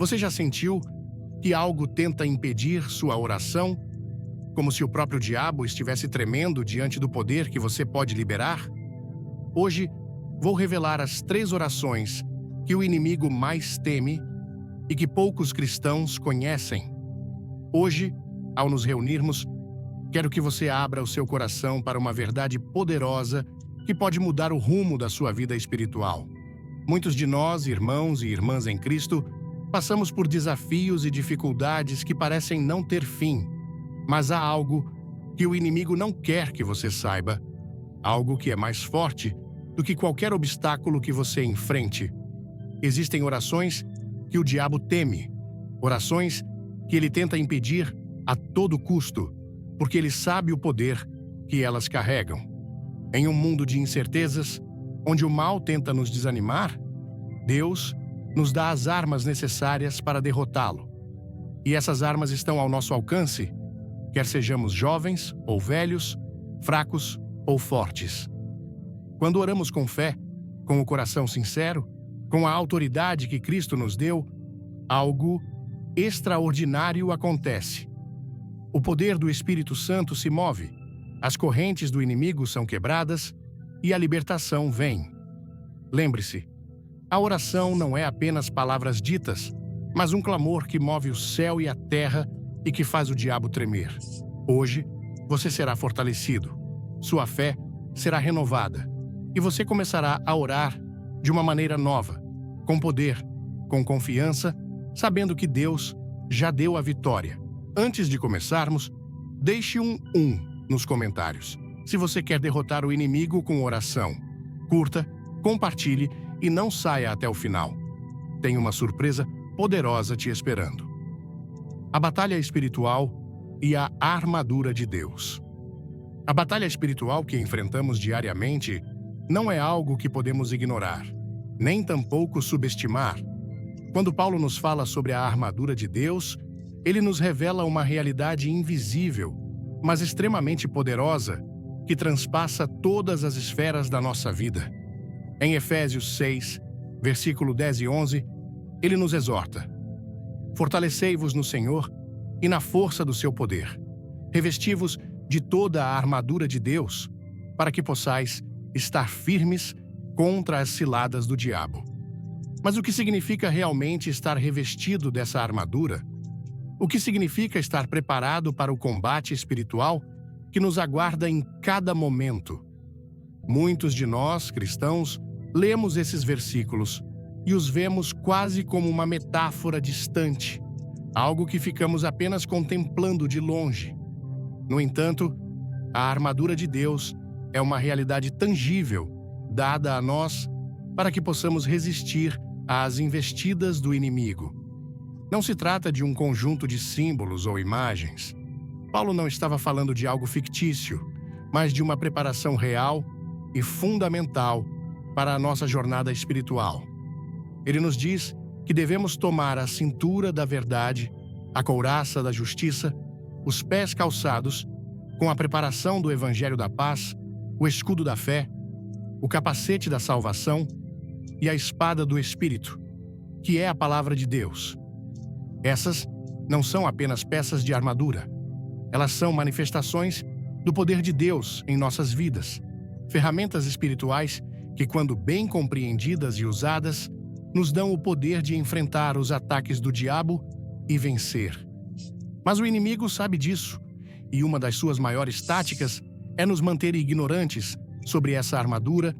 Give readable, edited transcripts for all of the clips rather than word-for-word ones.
Você já sentiu que algo tenta impedir sua oração, como se o próprio diabo estivesse tremendo diante do poder que você pode liberar? Hoje, vou revelar as 3 orações que o inimigo mais teme e que poucos cristãos conhecem. Hoje, ao nos reunirmos, quero que você abra o seu coração para uma verdade poderosa que pode mudar o rumo da sua vida espiritual. Muitos de nós, irmãos e irmãs em Cristo, passamos por desafios e dificuldades que parecem não ter fim, mas há algo que o inimigo não quer que você saiba, algo que é mais forte do que qualquer obstáculo que você enfrente. Existem orações que o diabo teme, orações que ele tenta impedir a todo custo, porque ele sabe o poder que elas carregam. Em um mundo de incertezas, onde o mal tenta nos desanimar, Deus nos dá as armas necessárias para derrotá-lo. E essas armas estão ao nosso alcance, quer sejamos jovens ou velhos, fracos ou fortes. Quando oramos com fé, com o coração sincero, com a autoridade que Cristo nos deu, algo extraordinário acontece. O poder do Espírito Santo se move, as correntes do inimigo são quebradas e a libertação vem. Lembre-se, a oração não é apenas palavras ditas, mas um clamor que move o céu e a terra e que faz o diabo tremer. Hoje, você será fortalecido, sua fé será renovada e você começará a orar de uma maneira nova, com poder, com confiança, sabendo que Deus já deu a vitória. Antes de começarmos, deixe um nos comentários, se você quer derrotar o inimigo com oração. Curta, compartilhe e não saia até o final. Tem uma surpresa poderosa te esperando. A batalha espiritual e a armadura de Deus. A batalha espiritual que enfrentamos diariamente não é algo que podemos ignorar, nem tampouco subestimar. Quando Paulo nos fala sobre a armadura de Deus, ele nos revela uma realidade invisível, mas extremamente poderosa, que transpassa todas as esferas da nossa vida. Em Efésios 6, versículo 10 e 11, ele nos exorta: fortalecei-vos no Senhor e na força do seu poder. Revesti-vos de toda a armadura de Deus, para que possais estar firmes contra as ciladas do diabo. Mas o que significa realmente estar revestido dessa armadura? O que significa estar preparado para o combate espiritual que nos aguarda em cada momento? Muitos de nós, cristãos, lemos esses versículos e os vemos quase como uma metáfora distante, algo que ficamos apenas contemplando de longe. No entanto, a armadura de Deus é uma realidade tangível, dada a nós para que possamos resistir às investidas do inimigo. Não se trata de um conjunto de símbolos ou imagens. Paulo não estava falando de algo fictício, mas de uma preparação real e fundamental para a nossa jornada espiritual. Ele nos diz que devemos tomar a cintura da verdade, a couraça da justiça, os pés calçados, com a preparação do Evangelho da Paz, o escudo da fé, o capacete da salvação e a espada do Espírito, que é a palavra de Deus. Essas não são apenas peças de armadura. Elas são manifestações do poder de Deus em nossas vidas, ferramentas espirituais que, quando bem compreendidas e usadas, nos dão o poder de enfrentar os ataques do diabo e vencer. Mas o inimigo sabe disso, e uma das suas maiores táticas é nos manter ignorantes sobre essa armadura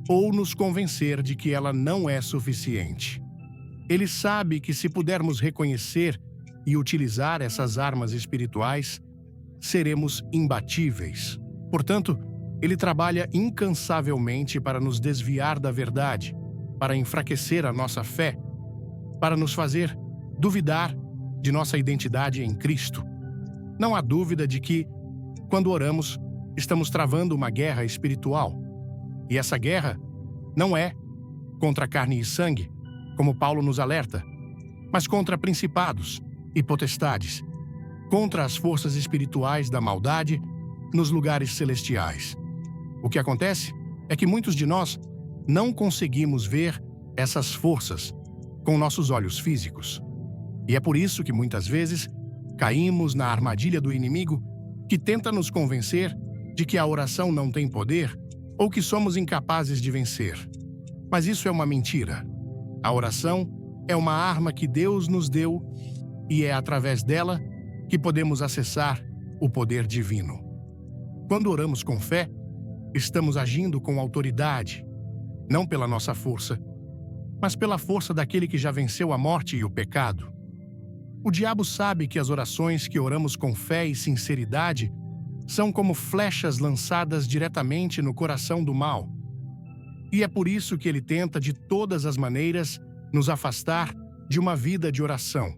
ou nos convencer de que ela não é suficiente. Ele sabe que se pudermos reconhecer e utilizar essas armas espirituais, seremos imbatíveis. Portanto, ele trabalha incansavelmente para nos desviar da verdade, para enfraquecer a nossa fé, para nos fazer duvidar de nossa identidade em Cristo. Não há dúvida de que, quando oramos, estamos travando uma guerra espiritual. E essa guerra não é contra carne e sangue, como Paulo nos alerta, mas contra principados e potestades, contra as forças espirituais da maldade nos lugares celestiais. O que acontece é que muitos de nós não conseguimos ver essas forças com nossos olhos físicos. E é por isso que muitas vezes caímos na armadilha do inimigo que tenta nos convencer de que a oração não tem poder ou que somos incapazes de vencer. Mas isso é uma mentira. A oração é uma arma que Deus nos deu e é através dela que podemos acessar o poder divino. Quando oramos com fé, estamos agindo com autoridade, não pela nossa força, mas pela força daquele que já venceu a morte e o pecado. O diabo sabe que as orações que oramos com fé e sinceridade são como flechas lançadas diretamente no coração do mal. E é por isso que ele tenta de todas as maneiras nos afastar de uma vida de oração.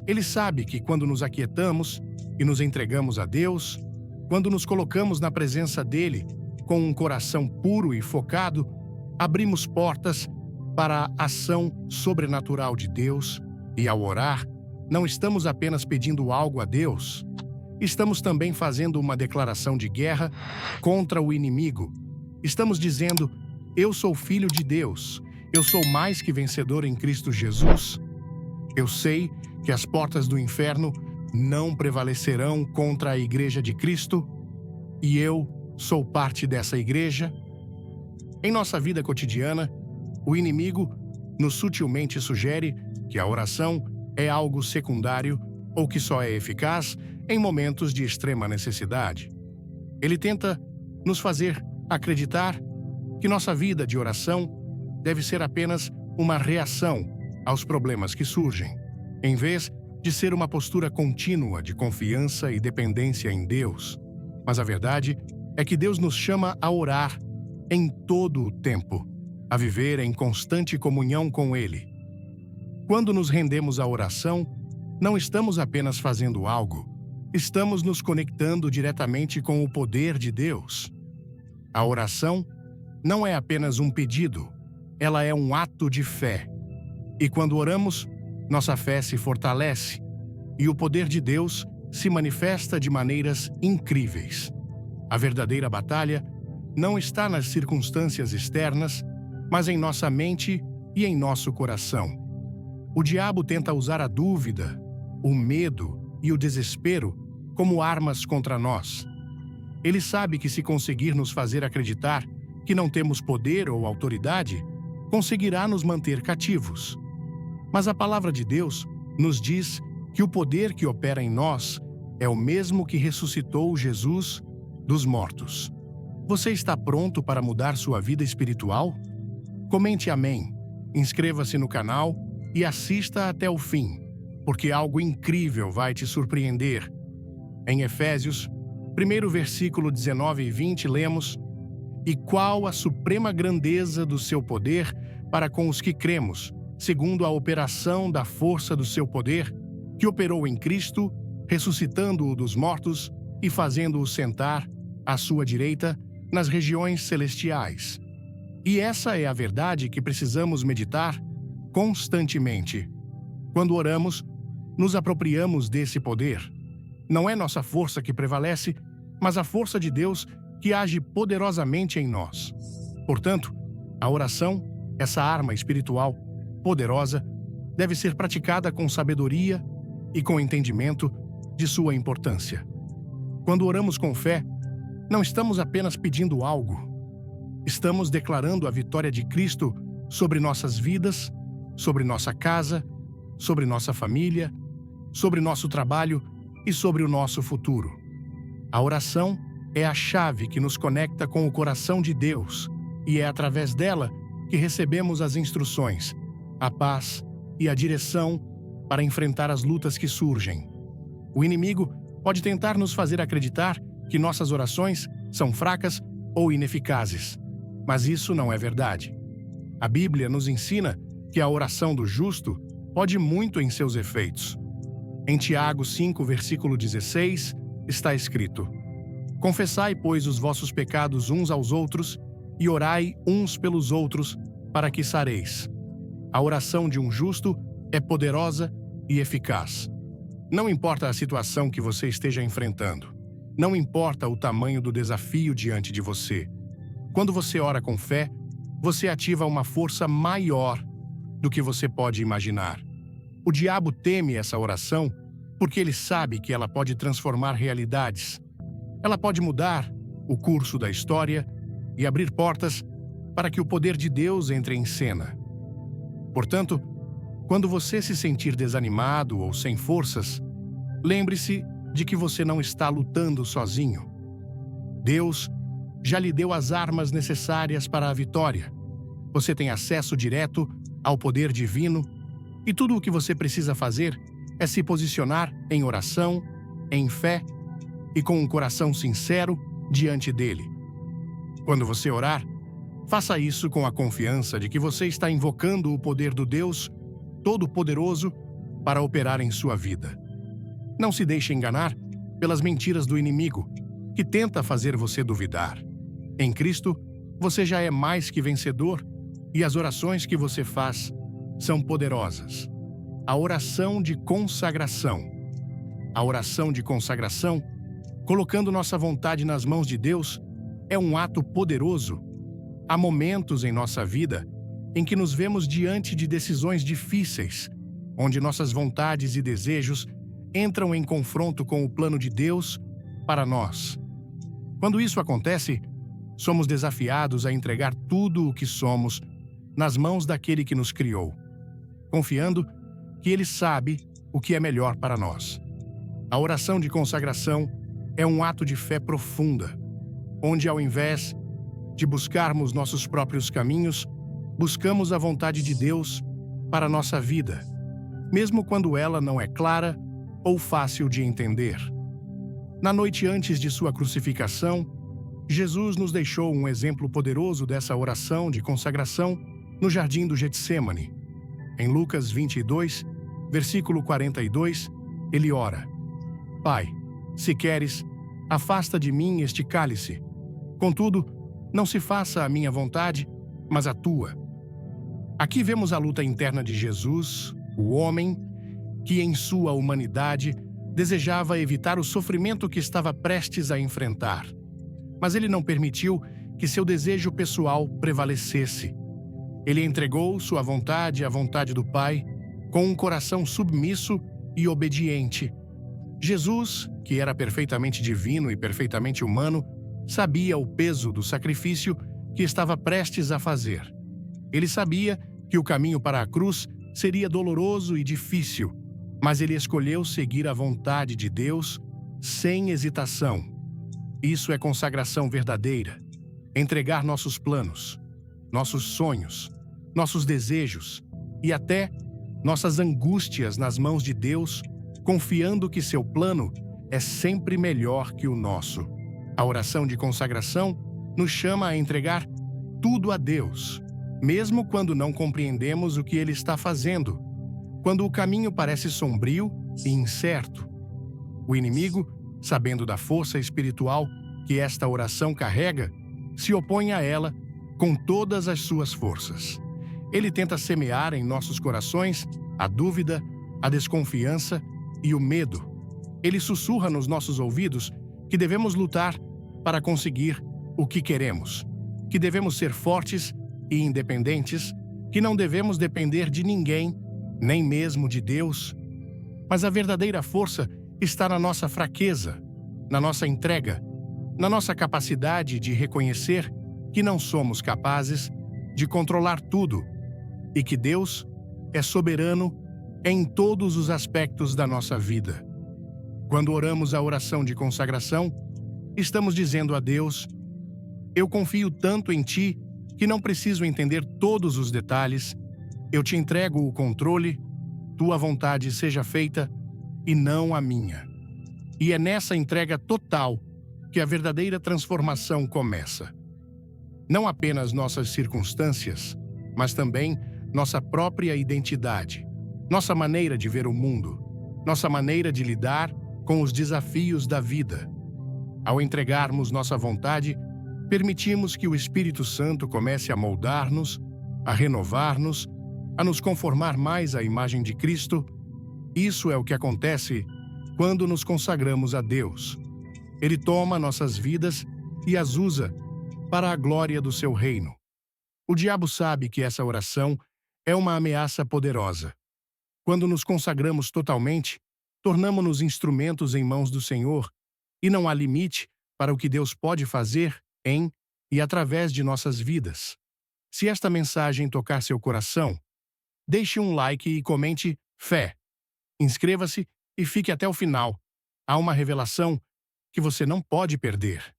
Ele sabe que quando nos aquietamos e nos entregamos a Deus, quando nos colocamos na presença dele com um coração puro e focado, abrimos portas para a ação sobrenatural de Deus e, ao orar, não estamos apenas pedindo algo a Deus, estamos também fazendo uma declaração de guerra contra o inimigo. Estamos dizendo: eu sou filho de Deus, eu sou mais que vencedor em Cristo Jesus. Eu sei que as portas do inferno não prevalecerão contra a Igreja de Cristo e eu sou parte dessa igreja. Em nossa vida cotidiana, o inimigo nos sutilmente sugere que a oração é algo secundário ou que só é eficaz em momentos de extrema necessidade. Ele tenta nos fazer acreditar que nossa vida de oração deve ser apenas uma reação aos problemas que surgem, em vez de ser uma postura contínua de confiança e dependência em Deus. Mas a verdade é que Deus nos chama a orar em todo o tempo, a viver em constante comunhão com Ele. Quando nos rendemos à oração, não estamos apenas fazendo algo, estamos nos conectando diretamente com o poder de Deus. A oração não é apenas um pedido, ela é um ato de fé. E quando oramos, nossa fé se fortalece e o poder de Deus se manifesta de maneiras incríveis. A verdadeira batalha não está nas circunstâncias externas, mas em nossa mente e em nosso coração. O diabo tenta usar a dúvida, o medo e o desespero como armas contra nós. Ele sabe que se conseguir nos fazer acreditar que não temos poder ou autoridade, conseguirá nos manter cativos. Mas a palavra de Deus nos diz que o poder que opera em nós é o mesmo que ressuscitou Jesus dos mortos. Você está pronto para mudar sua vida espiritual? Comente amém, inscreva-se no canal e assista até o fim, porque algo incrível vai te surpreender. Em Efésios, 1 versículo 19 e 20, lemos: "E qual a suprema grandeza do seu poder para com os que cremos, segundo a operação da força do seu poder, que operou em Cristo, ressuscitando-o dos mortos e fazendo-o sentar à sua direita nas regiões celestiais." E essa é a verdade que precisamos meditar constantemente. Quando oramos, nos apropriamos desse poder. Não é nossa força que prevalece, mas a força de Deus que age poderosamente em nós. Portanto, a oração, essa arma espiritual poderosa, deve ser praticada com sabedoria e com entendimento de sua importância. Quando oramos com fé, não estamos apenas pedindo algo. Estamos declarando a vitória de Cristo sobre nossas vidas, sobre nossa casa, sobre nossa família, sobre nosso trabalho e sobre o nosso futuro. A oração é a chave que nos conecta com o coração de Deus e é através dela que recebemos as instruções, a paz e a direção para enfrentar as lutas que surgem. O inimigo pode tentar nos fazer acreditar que nossas orações são fracas ou ineficazes, mas isso não é verdade. A Bíblia nos ensina que a oração do justo pode muito em seus efeitos. Em Tiago 5, versículo 16, está escrito: "Confessai, pois, os vossos pecados uns aos outros e orai uns pelos outros, para que sareis." A oração de um justo é poderosa e eficaz. Não importa a situação que você esteja enfrentando. Não importa o tamanho do desafio diante de você. Quando você ora com fé, você ativa uma força maior do que você pode imaginar. O diabo teme essa oração porque ele sabe que ela pode transformar realidades. Ela pode mudar o curso da história e abrir portas para que o poder de Deus entre em cena. Portanto, quando você se sentir desanimado ou sem forças, lembre-se de que você não está lutando sozinho. Deus já lhe deu as armas necessárias para a vitória. Você tem acesso direto ao poder divino e tudo o que você precisa fazer é se posicionar em oração, em fé e com um coração sincero diante dele. Quando você orar, faça isso com a confiança de que você está invocando o poder do Deus Todo-Poderoso para operar em sua vida. Não se deixe enganar pelas mentiras do inimigo, que tenta fazer você duvidar. Em Cristo, você já é mais que vencedor e as orações que você faz são poderosas. A oração de consagração. A oração de consagração, colocando nossa vontade nas mãos de Deus, é um ato poderoso. Há momentos em nossa vida em que nos vemos diante de decisões difíceis, onde nossas vontades e desejos entram em confronto com o plano de Deus para nós. Quando isso acontece, somos desafiados a entregar tudo o que somos nas mãos daquele que nos criou, confiando que Ele sabe o que é melhor para nós. A oração de consagração é um ato de fé profunda, onde ao invés de buscarmos nossos próprios caminhos, buscamos a vontade de Deus para a nossa vida, mesmo quando ela não é clara ou fácil de entender. Na noite antes de sua crucificação, Jesus nos deixou um exemplo poderoso dessa oração de consagração no jardim do Getsêmani. Em Lucas 22, versículo 42, ele ora: Pai, se queres, afasta de mim este cálice. Contudo, não se faça a minha vontade, mas a tua. Aqui vemos a luta interna de Jesus, o homem, que em sua humanidade desejava evitar o sofrimento que estava prestes a enfrentar. Mas ele não permitiu que seu desejo pessoal prevalecesse. Ele entregou sua vontade à vontade do Pai, com um coração submisso e obediente. Jesus, que era perfeitamente divino e perfeitamente humano, sabia o peso do sacrifício que estava prestes a fazer. Ele sabia que o caminho para a cruz seria doloroso e difícil, mas ele escolheu seguir a vontade de Deus sem hesitação. Isso é consagração verdadeira. Entregar nossos planos, nossos sonhos, nossos desejos e até nossas angústias nas mãos de Deus, confiando que seu plano é sempre melhor que o nosso. A oração de consagração nos chama a entregar tudo a Deus, mesmo quando não compreendemos o que Ele está fazendo, quando o caminho parece sombrio e incerto. O inimigo, sabendo da força espiritual que esta oração carrega, se opõe a ela com todas as suas forças. Ele tenta semear em nossos corações a dúvida, a desconfiança e o medo. Ele sussurra nos nossos ouvidos que devemos lutar para conseguir o que queremos, que devemos ser fortes e independentes, que não devemos depender de ninguém, nem mesmo de Deus. Mas a verdadeira força está na nossa fraqueza, na nossa entrega, na nossa capacidade de reconhecer que não somos capazes de controlar tudo e que Deus é soberano em todos os aspectos da nossa vida. Quando oramos a oração de consagração, estamos dizendo a Deus: eu confio tanto em Ti que não preciso entender todos os detalhes, eu te entrego o controle, Tua vontade seja feita e não a minha. E é nessa entrega total que a verdadeira transformação começa. Não apenas nossas circunstâncias, mas também nossa própria identidade, nossa maneira de ver o mundo, nossa maneira de lidar com os desafios da vida. Ao entregarmos nossa vontade, permitimos que o Espírito Santo comece a moldar-nos, a renovar-nos, a nos conformar mais à imagem de Cristo. Isso é o que acontece quando nos consagramos a Deus. Ele toma nossas vidas e as usa para a glória do seu reino. O diabo sabe que essa oração é uma ameaça poderosa. Quando nos consagramos totalmente, tornamo-nos instrumentos em mãos do Senhor, e não há limite para o que Deus pode fazer em e através de nossas vidas. Se esta mensagem tocar seu coração, deixe um like e comente fé. Inscreva-se e fique até o final. Há uma revelação que você não pode perder.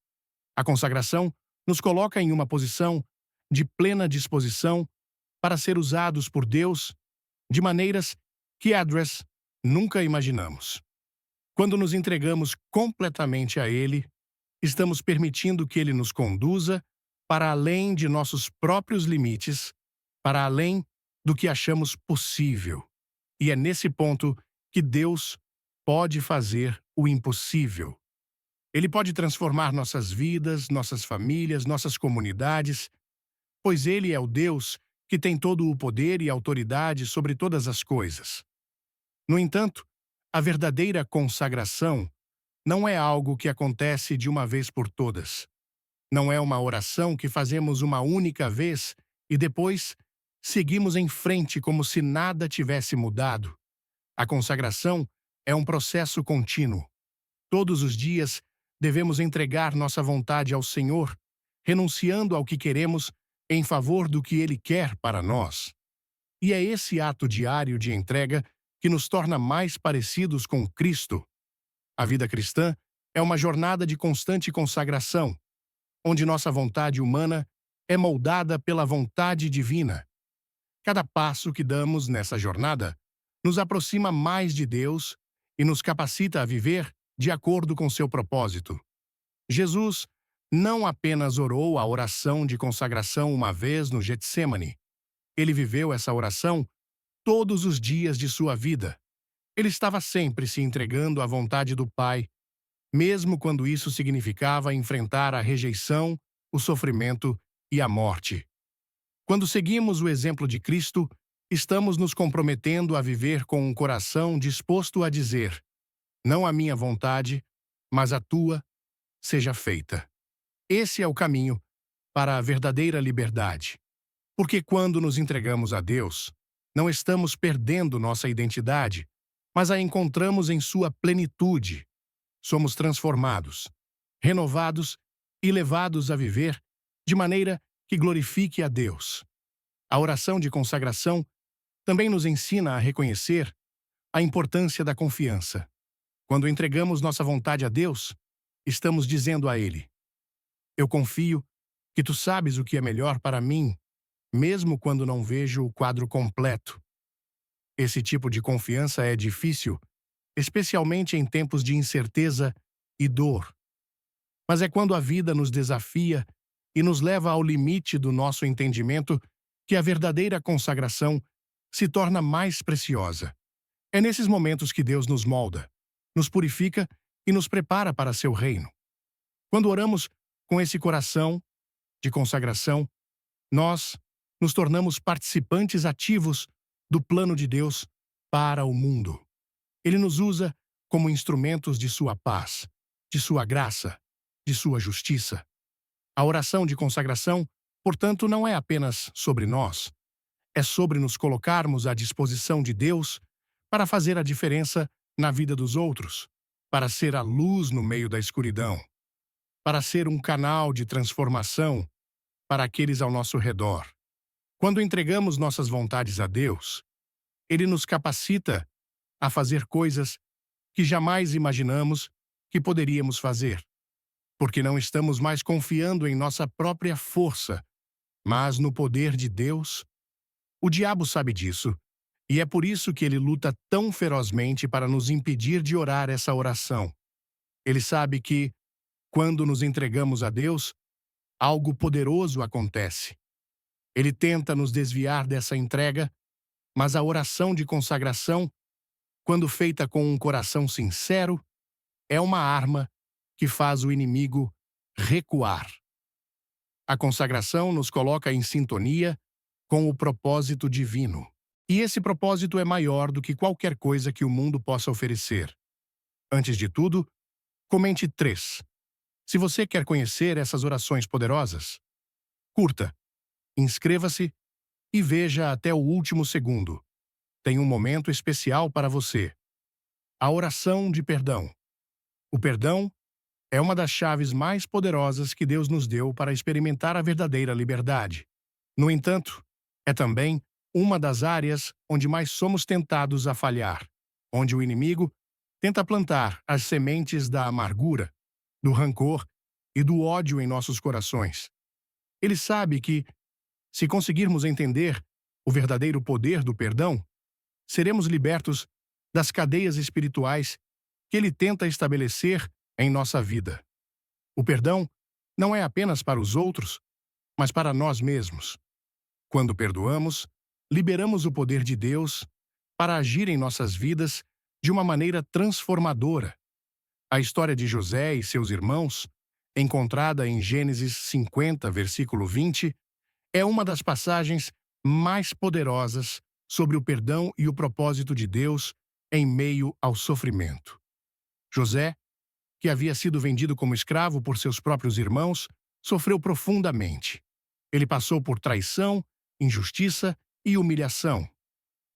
A consagração nos coloca em uma posição de plena disposição para ser usados por Deus de maneiras que nunca imaginamos. Quando nos entregamos completamente a Ele, estamos permitindo que Ele nos conduza para além de nossos próprios limites, para além do que achamos possível. E é nesse ponto que Deus pode fazer o impossível. Ele pode transformar nossas vidas, nossas famílias, nossas comunidades, pois Ele é o Deus que tem todo o poder e autoridade sobre todas as coisas. No entanto, a verdadeira consagração não é algo que acontece de uma vez por todas. Não é uma oração que fazemos uma única vez e depois seguimos em frente como se nada tivesse mudado. A consagração é um processo contínuo. Todos os dias devemos entregar nossa vontade ao Senhor, renunciando ao que queremos em favor do que Ele quer para nós. E é esse ato diário de entrega que nos torna mais parecidos com Cristo. A vida cristã é uma jornada de constante consagração, onde nossa vontade humana é moldada pela vontade divina. Cada passo que damos nessa jornada nos aproxima mais de Deus e nos capacita a viver de acordo com seu propósito. Jesus não apenas orou a oração de consagração uma vez no Getsêmani. Ele viveu essa oração todos os dias de sua vida. Ele estava sempre se entregando à vontade do Pai, mesmo quando isso significava enfrentar a rejeição, o sofrimento e a morte. Quando seguimos o exemplo de Cristo, estamos nos comprometendo a viver com um coração disposto a dizer: não a minha vontade, mas a tua seja feita. Esse é o caminho para a verdadeira liberdade. Porque quando nos entregamos a Deus, não estamos perdendo nossa identidade, mas a encontramos em sua plenitude. Somos transformados, renovados e levados a viver de maneira que glorifique a Deus. A oração de consagração também nos ensina a reconhecer a importância da confiança. Quando entregamos nossa vontade a Deus, estamos dizendo a Ele: eu confio que Tu sabes o que é melhor para mim, mesmo quando não vejo o quadro completo. Esse tipo de confiança é difícil, especialmente em tempos de incerteza e dor. Mas é quando a vida nos desafia e nos leva ao limite do nosso entendimento que a verdadeira consagração se torna mais preciosa. É nesses momentos que Deus nos molda, nos purifica e nos prepara para seu reino. Quando oramos com esse coração de consagração, nós nos tornamos participantes ativos do plano de Deus para o mundo. Ele nos usa como instrumentos de sua paz, de sua graça, de sua justiça. A oração de consagração, portanto, não é apenas sobre nós. É sobre nos colocarmos à disposição de Deus para fazer a diferença na vida dos outros, para ser a luz no meio da escuridão, para ser um canal de transformação para aqueles ao nosso redor. Quando entregamos nossas vontades a Deus, Ele nos capacita a fazer coisas que jamais imaginamos que poderíamos fazer, porque não estamos mais confiando em nossa própria força, mas no poder de Deus. O diabo sabe disso, e é por isso que ele luta tão ferozmente para nos impedir de orar essa oração. Ele sabe que, quando nos entregamos a Deus, algo poderoso acontece. Ele tenta nos desviar dessa entrega, mas a oração de consagração, quando feita com um coração sincero, é uma arma que faz o inimigo recuar. A consagração nos coloca em sintonia com o propósito divino. E esse propósito é maior do que qualquer coisa que o mundo possa oferecer. Antes de tudo, comente 3. Se você quer conhecer essas orações poderosas, curta, inscreva-se e veja até o último segundo. tem um momento especial para você: a oração de perdão. O perdão é uma das chaves mais poderosas que Deus nos deu para experimentar a verdadeira liberdade. No entanto, é também uma das áreas onde mais somos tentados a falhar, onde o inimigo tenta plantar as sementes da amargura, do rancor e do ódio em nossos corações. Ele sabe que, se conseguirmos entender o verdadeiro poder do perdão, seremos libertos das cadeias espirituais que ele tenta estabelecer em nossa vida. O perdão não é apenas para os outros, mas para nós mesmos. Quando perdoamos, liberamos o poder de Deus para agir em nossas vidas de uma maneira transformadora. A história de José e seus irmãos, encontrada em Gênesis 50, versículo 20, é uma das passagens mais poderosas sobre o perdão e o propósito de Deus em meio ao sofrimento. José, que havia sido vendido como escravo por seus próprios irmãos, sofreu profundamente. Ele passou por traição, injustiça e humilhação.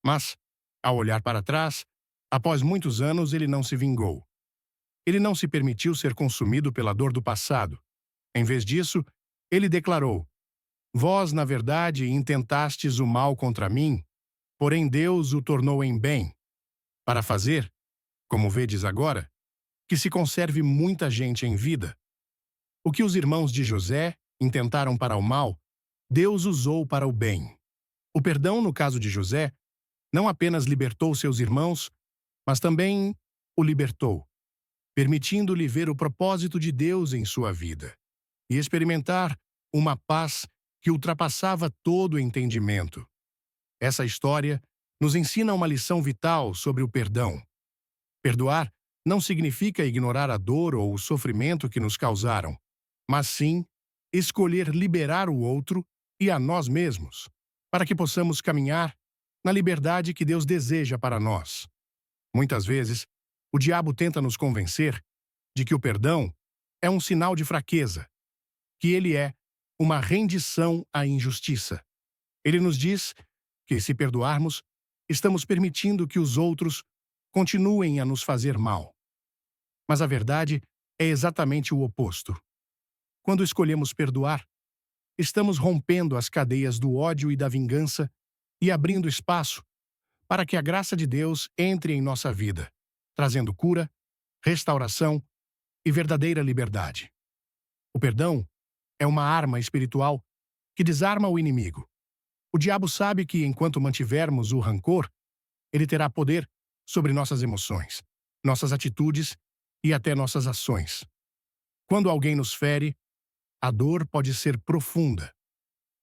Mas, ao olhar para trás, após muitos anos ele não se vingou. Ele não se permitiu ser consumido pela dor do passado. Em vez disso, ele declarou: "Vós, na verdade, intentastes o mal contra mim, porém Deus o tornou em bem, para fazer, como vedes agora, que se conserve muita gente em vida. O que os irmãos de José intentaram para o mal, Deus usou para o bem." O perdão, no caso de José, não apenas libertou seus irmãos, mas também o libertou, permitindo-lhe ver o propósito de Deus em sua vida e experimentar uma paz que ultrapassava todo o entendimento. Essa história nos ensina uma lição vital sobre o perdão. Perdoar não significa ignorar a dor ou o sofrimento que nos causaram, mas sim escolher liberar o outro e a nós mesmos, para que possamos caminhar na liberdade que Deus deseja para nós. Muitas vezes, o diabo tenta nos convencer de que o perdão é um sinal de fraqueza, que ele é uma rendição à injustiça. Ele nos diz que, se perdoarmos, estamos permitindo que os outros continuem a nos fazer mal. Mas a verdade é exatamente o oposto. Quando escolhemos perdoar, estamos rompendo as cadeias do ódio e da vingança e abrindo espaço para que a graça de Deus entre em nossa vida, trazendo cura, restauração e verdadeira liberdade. O perdão é uma arma espiritual que desarma o inimigo. O diabo sabe que, enquanto mantivermos o rancor, ele terá poder sobre nossas emoções, nossas atitudes e até nossas ações. Quando alguém nos fere, a dor pode ser profunda.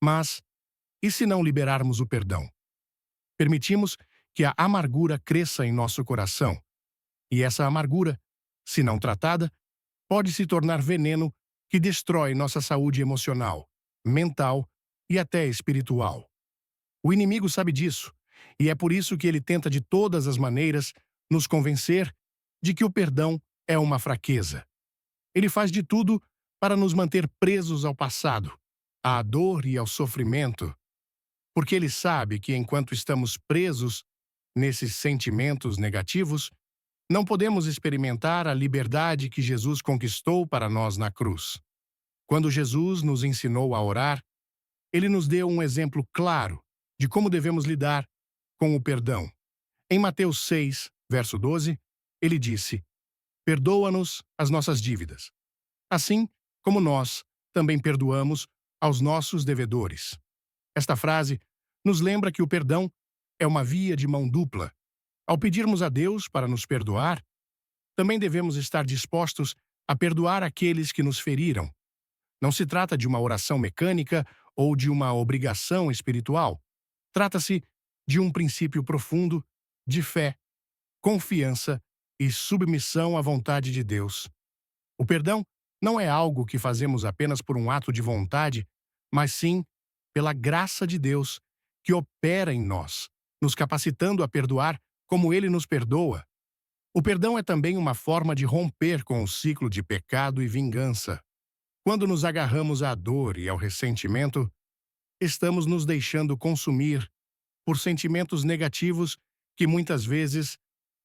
Mas, e se não liberarmos o perdão? Permitimos que a amargura cresça em nosso coração. E essa amargura, se não tratada, pode se tornar veneno que destrói nossa saúde emocional, mental e até espiritual. O inimigo sabe disso, e é por isso que ele tenta de todas as maneiras nos convencer de que o perdão é uma fraqueza. Ele faz de tudo para nos manter presos ao passado, à dor e ao sofrimento, porque ele sabe que enquanto estamos presos nesses sentimentos negativos, não podemos experimentar a liberdade que Jesus conquistou para nós na cruz. Quando Jesus nos ensinou a orar, ele nos deu um exemplo claro de como devemos lidar com o perdão. Em Mateus 6, verso 12, ele disse: "Perdoa-nos as nossas dívidas, assim como nós também perdoamos aos nossos devedores." Esta frase nos lembra que o perdão é uma via de mão dupla. Ao pedirmos a Deus para nos perdoar, também devemos estar dispostos a perdoar aqueles que nos feriram. Não se trata de uma oração mecânica ou de uma obrigação espiritual. Trata-se de um princípio profundo de fé, confiança e submissão à vontade de Deus. O perdão não é algo que fazemos apenas por um ato de vontade, mas sim pela graça de Deus que opera em nós, nos capacitando a perdoar como Ele nos perdoa. O perdão é também uma forma de romper com o ciclo de pecado e vingança. Quando nos agarramos à dor e ao ressentimento, estamos nos deixando consumir por sentimentos negativos que muitas vezes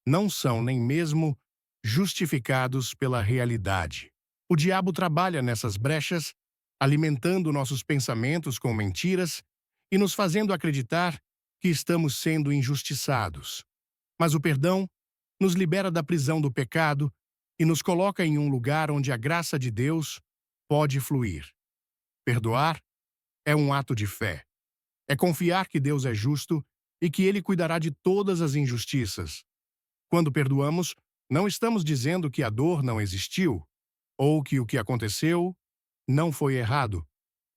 não são nem mesmo justificados pela realidade. O diabo trabalha nessas brechas, alimentando nossos pensamentos com mentiras e nos fazendo acreditar que estamos sendo injustiçados. Mas o perdão nos libera da prisão do pecado e nos coloca em um lugar onde a graça de Deus pode fluir. Perdoar é um ato de fé. É confiar que Deus é justo e que Ele cuidará de todas as injustiças. Quando perdoamos, não estamos dizendo que a dor não existiu ou que o que aconteceu não foi errado.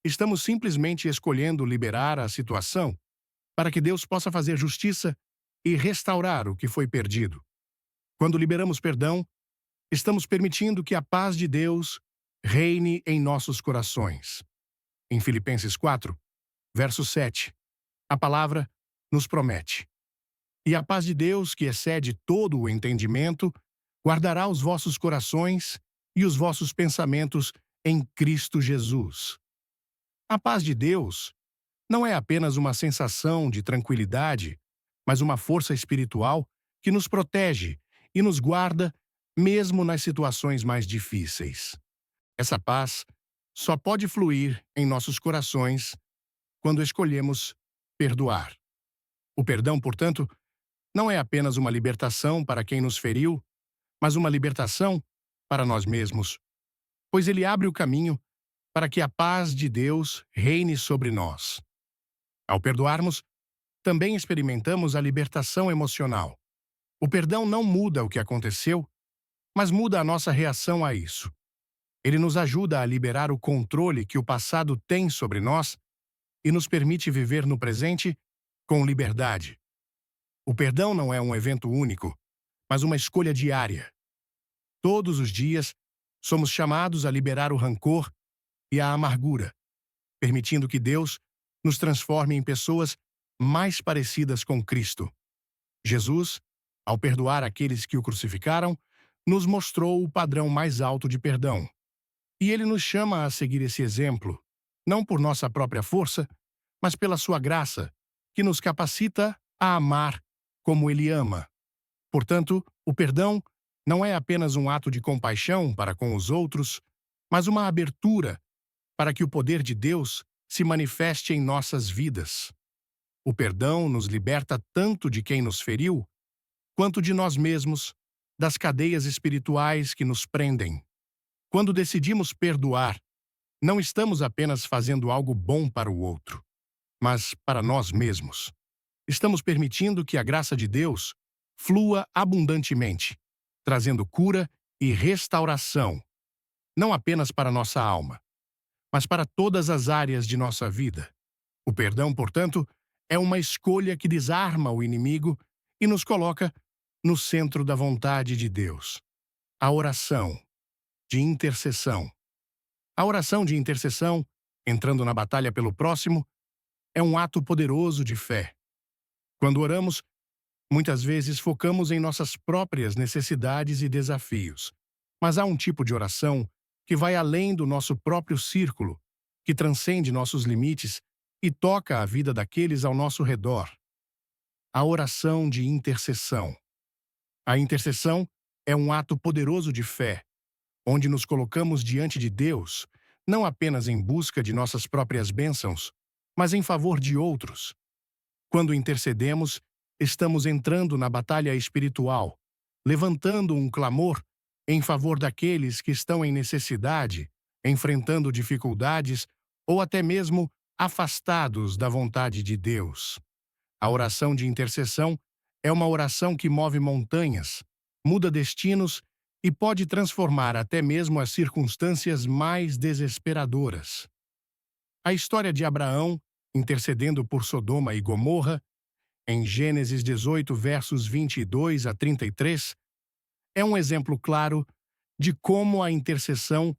Estamos simplesmente escolhendo liberar a situação para que Deus possa fazer justiça e restaurar o que foi perdido. Quando liberamos perdão, estamos permitindo que a paz de Deus reine em nossos corações. Em Filipenses 4, verso 7, a palavra nos promete: "E a paz de Deus, que excede todo o entendimento, guardará os vossos corações e os vossos pensamentos em Cristo Jesus." A paz de Deus não é apenas uma sensação de tranquilidade, mas uma força espiritual que nos protege e nos guarda mesmo nas situações mais difíceis. Essa paz só pode fluir em nossos corações quando escolhemos perdoar. O perdão, portanto, não é apenas uma libertação para quem nos feriu, mas uma libertação para nós mesmos, pois ele abre o caminho para que a paz de Deus reine sobre nós. Ao perdoarmos, também experimentamos a libertação emocional. O perdão não muda o que aconteceu, mas muda a nossa reação a isso. Ele nos ajuda a liberar o controle que o passado tem sobre nós e nos permite viver no presente com liberdade. O perdão não é um evento único, mas uma escolha diária. Todos os dias, somos chamados a liberar o rancor e a amargura, permitindo que Deus nos transforme em pessoas mais parecidas com Cristo. Jesus, ao perdoar aqueles que o crucificaram, nos mostrou o padrão mais alto de perdão. E ele nos chama a seguir esse exemplo, não por nossa própria força, mas pela sua graça, que nos capacita a amar como ele ama. Portanto, o perdão não é apenas um ato de compaixão para com os outros, mas uma abertura para que o poder de Deus se manifeste em nossas vidas. O perdão nos liberta tanto de quem nos feriu, quanto de nós mesmos, das cadeias espirituais que nos prendem. Quando decidimos perdoar, não estamos apenas fazendo algo bom para o outro, mas para nós mesmos. Estamos permitindo que a graça de Deus flua abundantemente, trazendo cura e restauração, não apenas para nossa alma, mas para todas as áreas de nossa vida. O perdão, portanto, é uma escolha que desarma o inimigo e nos coloca no centro da vontade de Deus. A oração de intercessão. A oração de intercessão, entrando na batalha pelo próximo, é um ato poderoso de fé. Quando oramos, muitas vezes focamos em nossas próprias necessidades e desafios, mas há um tipo de oração que vai além do nosso próprio círculo, que transcende nossos limites e toca a vida daqueles ao nosso redor. A oração de intercessão. A intercessão é um ato poderoso de fé, onde nos colocamos diante de Deus, não apenas em busca de nossas próprias bênçãos, mas em favor de outros. Quando intercedemos, estamos entrando na batalha espiritual, levantando um clamor em favor daqueles que estão em necessidade, enfrentando dificuldades ou até mesmo afastados da vontade de Deus. A oração de intercessão é uma oração que move montanhas, muda destinos e pode transformar até mesmo as circunstâncias mais desesperadoras. A história de Abraão, intercedendo por Sodoma e Gomorra, em Gênesis 18, versos 22 a 33, é um exemplo claro de como a intercessão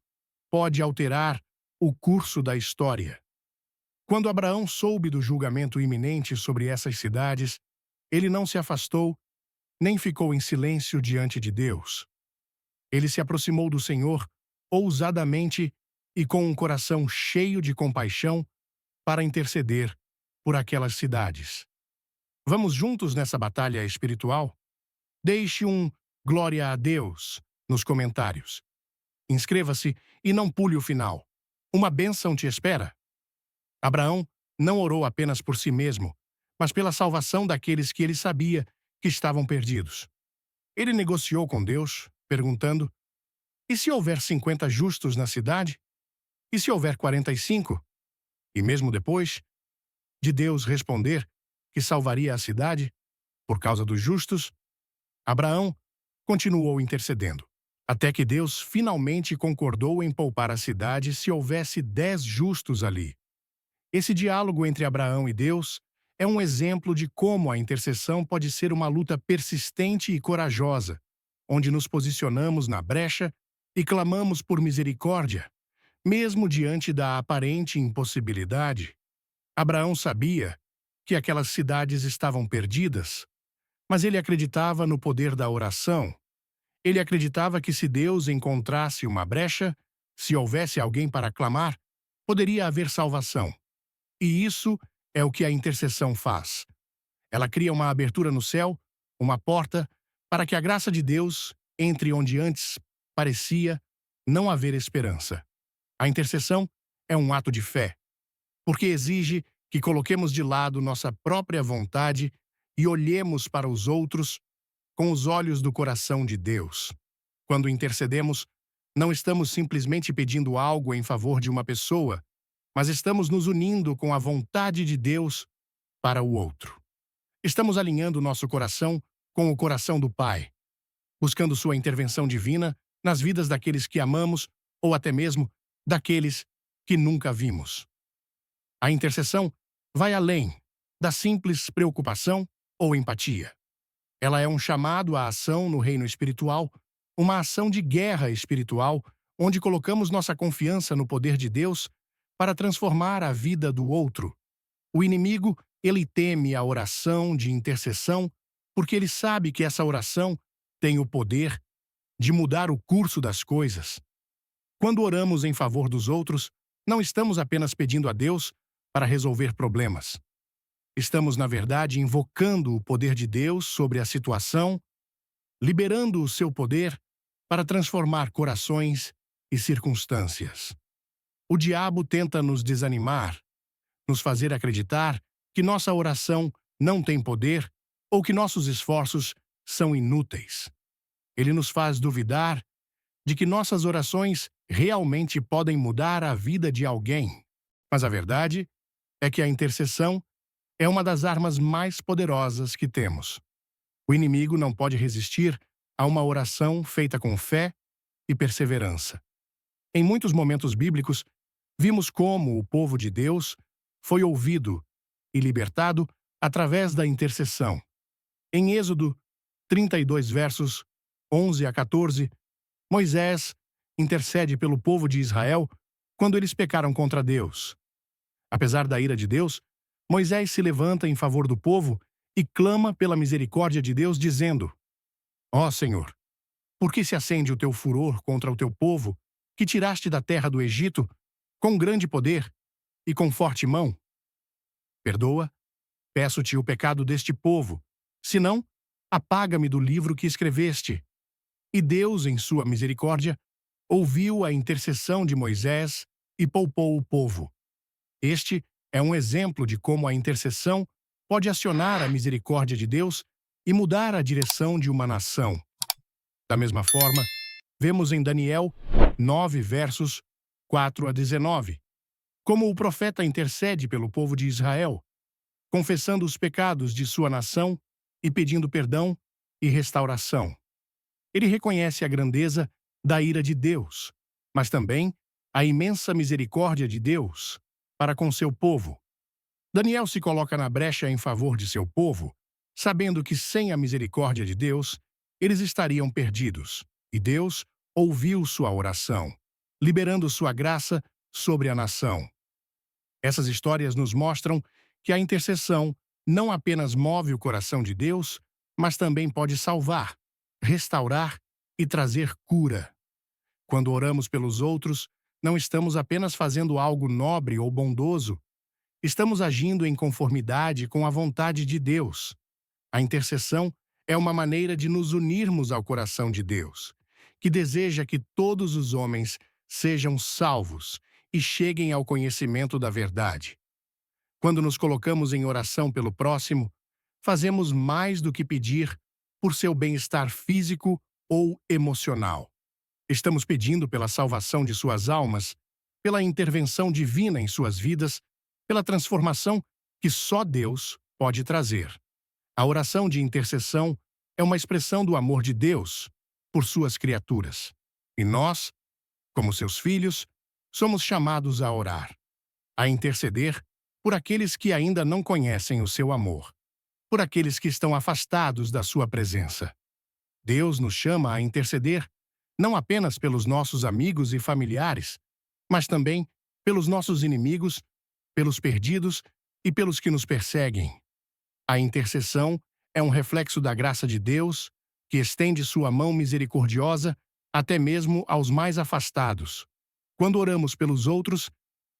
pode alterar o curso da história. Quando Abraão soube do julgamento iminente sobre essas cidades, ele não se afastou, nem ficou em silêncio diante de Deus. Ele se aproximou do Senhor ousadamente e com um coração cheio de compaixão para interceder por aquelas cidades. Vamos juntos nessa batalha espiritual? Deixe um glória a Deus nos comentários. Inscreva-se e não pule o final. Uma bênção te espera. Abraão não orou apenas por si mesmo, mas pela salvação daqueles que ele sabia que estavam perdidos. Ele negociou com Deus, perguntando: e se houver 50 justos na cidade? E se houver 45? E mesmo depois de Deus responder que salvaria a cidade por causa dos justos, Abraão continuou intercedendo, até que Deus finalmente concordou em poupar a cidade se houvesse 10 justos ali. Esse diálogo entre Abraão e Deus é um exemplo de como a intercessão pode ser uma luta persistente e corajosa, onde nos posicionamos na brecha e clamamos por misericórdia, mesmo diante da aparente impossibilidade. Abraão sabia que aquelas cidades estavam perdidas, mas ele acreditava no poder da oração. Ele acreditava que se Deus encontrasse uma brecha, se houvesse alguém para clamar, poderia haver salvação. E isso é o que a intercessão faz. Ela cria uma abertura no céu, uma porta, para que a graça de Deus entre onde antes parecia não haver esperança. A intercessão é um ato de fé, porque exige que coloquemos de lado nossa própria vontade e olhemos para os outros com os olhos do coração de Deus. Quando intercedemos, não estamos simplesmente pedindo algo em favor de uma pessoa, mas estamos nos unindo com a vontade de Deus para o outro. Estamos alinhando nosso coração com o coração do Pai, buscando sua intervenção divina nas vidas daqueles que amamos ou até mesmo daqueles que nunca vimos. A intercessão vai além da simples preocupação ou empatia. Ela é um chamado à ação no reino espiritual, uma ação de guerra espiritual, onde colocamos nossa confiança no poder de Deus para transformar a vida do outro. O inimigo, ele teme a oração de intercessão, porque ele sabe que essa oração tem o poder de mudar o curso das coisas. Quando oramos em favor dos outros, não estamos apenas pedindo a Deus para resolver problemas. Estamos, na verdade, invocando o poder de Deus sobre a situação, liberando o seu poder para transformar corações e circunstâncias. O diabo tenta nos desanimar, nos fazer acreditar que nossa oração não tem poder ou que nossos esforços são inúteis. Ele nos faz duvidar de que nossas orações realmente podem mudar a vida de alguém. Mas a verdade é que a intercessão é uma das armas mais poderosas que temos. O inimigo não pode resistir a uma oração feita com fé e perseverança. Em muitos momentos bíblicos, vimos como o povo de Deus foi ouvido e libertado através da intercessão. Em Êxodo 32, versos 11 a 14, Moisés intercede pelo povo de Israel quando eles pecaram contra Deus. Apesar da ira de Deus, Moisés se levanta em favor do povo e clama pela misericórdia de Deus, dizendo: Ó Senhor, por que se acende o teu furor contra o teu povo, que tiraste da terra do Egito, com grande poder e com forte mão? Perdoa, peço-te o pecado deste povo, senão, apaga-me do livro que escreveste. E Deus, em sua misericórdia, ouviu a intercessão de Moisés e poupou o povo. Este é um exemplo de como a intercessão pode acionar a misericórdia de Deus e mudar a direção de uma nação. Da mesma forma, vemos em Daniel 9, versos 4 a 19, como o profeta intercede pelo povo de Israel, confessando os pecados de sua nação e pedindo perdão e restauração. Ele reconhece a grandeza da ira de Deus, mas também a imensa misericórdia de Deus para com seu povo. Daniel se coloca na brecha em favor de seu povo, sabendo que sem a misericórdia de Deus, eles estariam perdidos. E Deus ouviu sua oração, liberando sua graça sobre a nação. Essas histórias nos mostram que a intercessão não apenas move o coração de Deus, mas também pode salvar, restaurar e trazer cura. Quando oramos pelos outros, não estamos apenas fazendo algo nobre ou bondoso, estamos agindo em conformidade com a vontade de Deus. A intercessão é uma maneira de nos unirmos ao coração de Deus, que deseja que todos os homens sejam salvos e cheguem ao conhecimento da verdade. Quando nos colocamos em oração pelo próximo, fazemos mais do que pedir por seu bem-estar físico ou emocional. Estamos pedindo pela salvação de suas almas, pela intervenção divina em suas vidas, pela transformação que só Deus pode trazer. A oração de intercessão é uma expressão do amor de Deus por suas criaturas. E nós, como seus filhos, somos chamados a orar, a interceder por aqueles que ainda não conhecem o seu amor, por aqueles que estão afastados da sua presença. Deus nos chama a interceder não apenas pelos nossos amigos e familiares, mas também pelos nossos inimigos, pelos perdidos e pelos que nos perseguem. A intercessão é um reflexo da graça de Deus, que estende sua mão misericordiosa até mesmo aos mais afastados. Quando oramos pelos outros,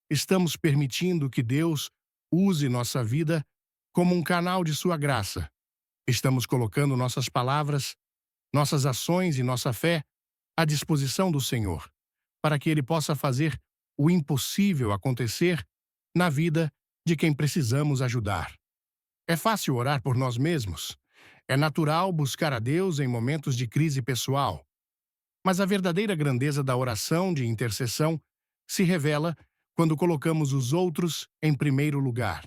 estamos permitindo que Deus use nossa vida como um canal de sua graça. Estamos colocando nossas palavras, nossas ações e nossa fé à disposição do Senhor, para que Ele possa fazer o impossível acontecer na vida de quem precisamos ajudar. É fácil orar por nós mesmos. É natural buscar a Deus em momentos de crise pessoal. Mas a verdadeira grandeza da oração de intercessão se revela quando colocamos os outros em primeiro lugar.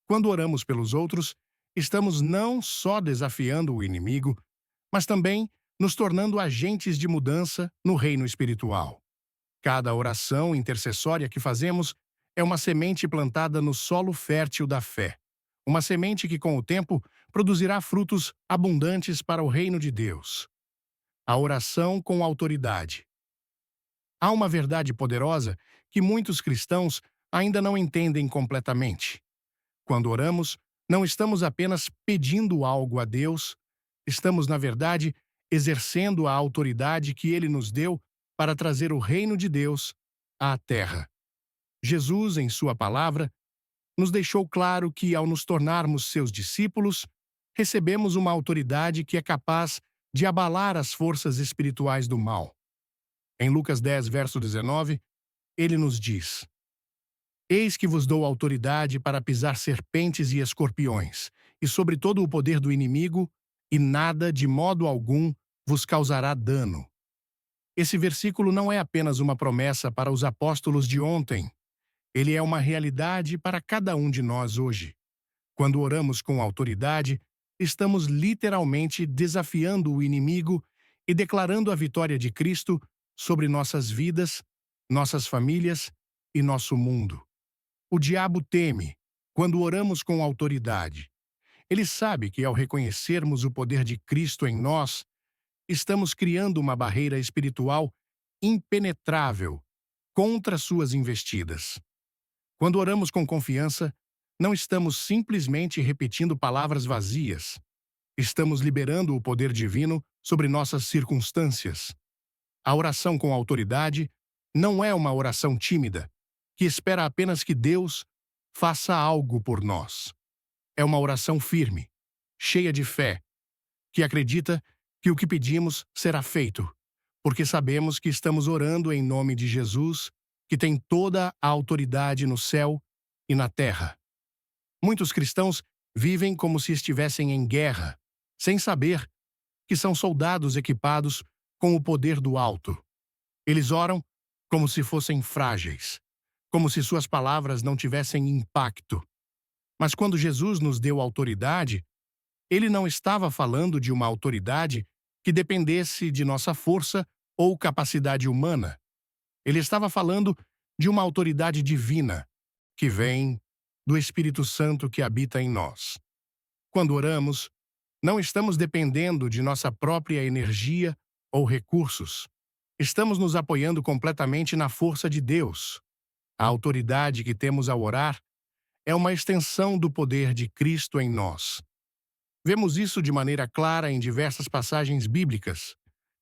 Quando oramos pelos outros, estamos não só desafiando o inimigo, mas também nos tornando agentes de mudança no reino espiritual. Cada oração intercessória que fazemos é uma semente plantada no solo fértil da fé. Uma semente que, com o tempo, produzirá frutos abundantes para o reino de Deus. A oração com autoridade. Há uma verdade poderosa que muitos cristãos ainda não entendem completamente. Quando oramos, não estamos apenas pedindo algo a Deus, estamos, na verdade, exercendo a autoridade que Ele nos deu para trazer o reino de Deus à terra. Jesus, em sua palavra, nos deixou claro que, ao nos tornarmos seus discípulos, recebemos uma autoridade que é capaz de abalar as forças espirituais do mal. Em Lucas 10, verso 19, ele nos diz: Eis que vos dou autoridade para pisar serpentes e escorpiões, e sobre todo o poder do inimigo, e nada, de modo algum, vos causará dano. Esse versículo não é apenas uma promessa para os apóstolos de ontem. Ele é uma realidade para cada um de nós hoje. Quando oramos com autoridade, estamos literalmente desafiando o inimigo e declarando a vitória de Cristo sobre nossas vidas, nossas famílias e nosso mundo. O diabo teme quando oramos com autoridade. Ele sabe que, ao reconhecermos o poder de Cristo em nós, estamos criando uma barreira espiritual impenetrável contra suas investidas. Quando oramos com confiança, não estamos simplesmente repetindo palavras vazias. Estamos liberando o poder divino sobre nossas circunstâncias. A oração com autoridade não é uma oração tímida, que espera apenas que Deus faça algo por nós. É uma oração firme, cheia de fé, que acredita que o que pedimos será feito, porque sabemos que estamos orando em nome de Jesus, que tem toda a autoridade no céu e na terra. Muitos cristãos vivem como se estivessem em guerra, sem saber que são soldados equipados com o poder do alto. Eles oram como se fossem frágeis, como se suas palavras não tivessem impacto. Mas quando Jesus nos deu autoridade, Ele não estava falando de uma autoridade que dependesse de nossa força ou capacidade humana. Ele estava falando de uma autoridade divina, que vem do Espírito Santo que habita em nós. Quando oramos, não estamos dependendo de nossa própria energia ou recursos. Estamos nos apoiando completamente na força de Deus. A autoridade que temos ao orar é uma extensão do poder de Cristo em nós. Vemos isso de maneira clara em diversas passagens bíblicas.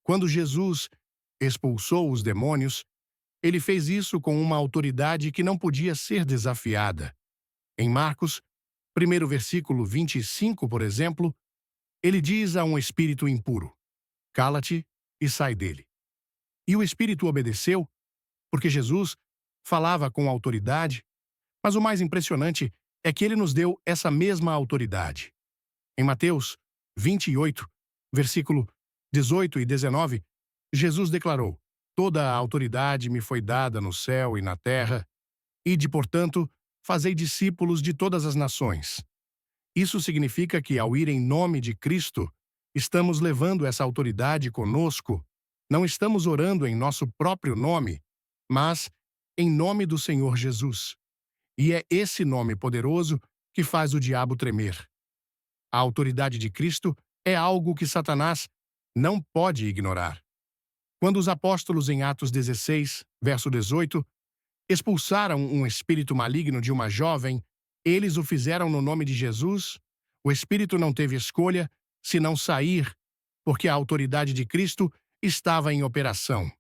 Quando Jesus expulsou os demônios, ele fez isso com uma autoridade que não podia ser desafiada. Em Marcos, 1 versículo 25, por exemplo, Ele diz a um espírito impuro: cala-te e sai dele. E o espírito obedeceu, porque Jesus falava com autoridade, mas o mais impressionante é que ele nos deu essa mesma autoridade. Em Mateus 28, versículo 18 e 19, Jesus declarou: toda a autoridade me foi dada no céu e na terra, ide, portanto, fazei discípulos de todas as nações. Isso significa que, ao ir em nome de Cristo, estamos levando essa autoridade conosco. Não estamos orando em nosso próprio nome, mas em nome do Senhor Jesus. E é esse nome poderoso que faz o diabo tremer. A autoridade de Cristo é algo que Satanás não pode ignorar. Quando os apóstolos, em Atos 16, verso 18, expulsaram um espírito maligno de uma jovem, eles o fizeram no nome de Jesus. O espírito não teve escolha senão sair, porque a autoridade de Cristo estava em operação.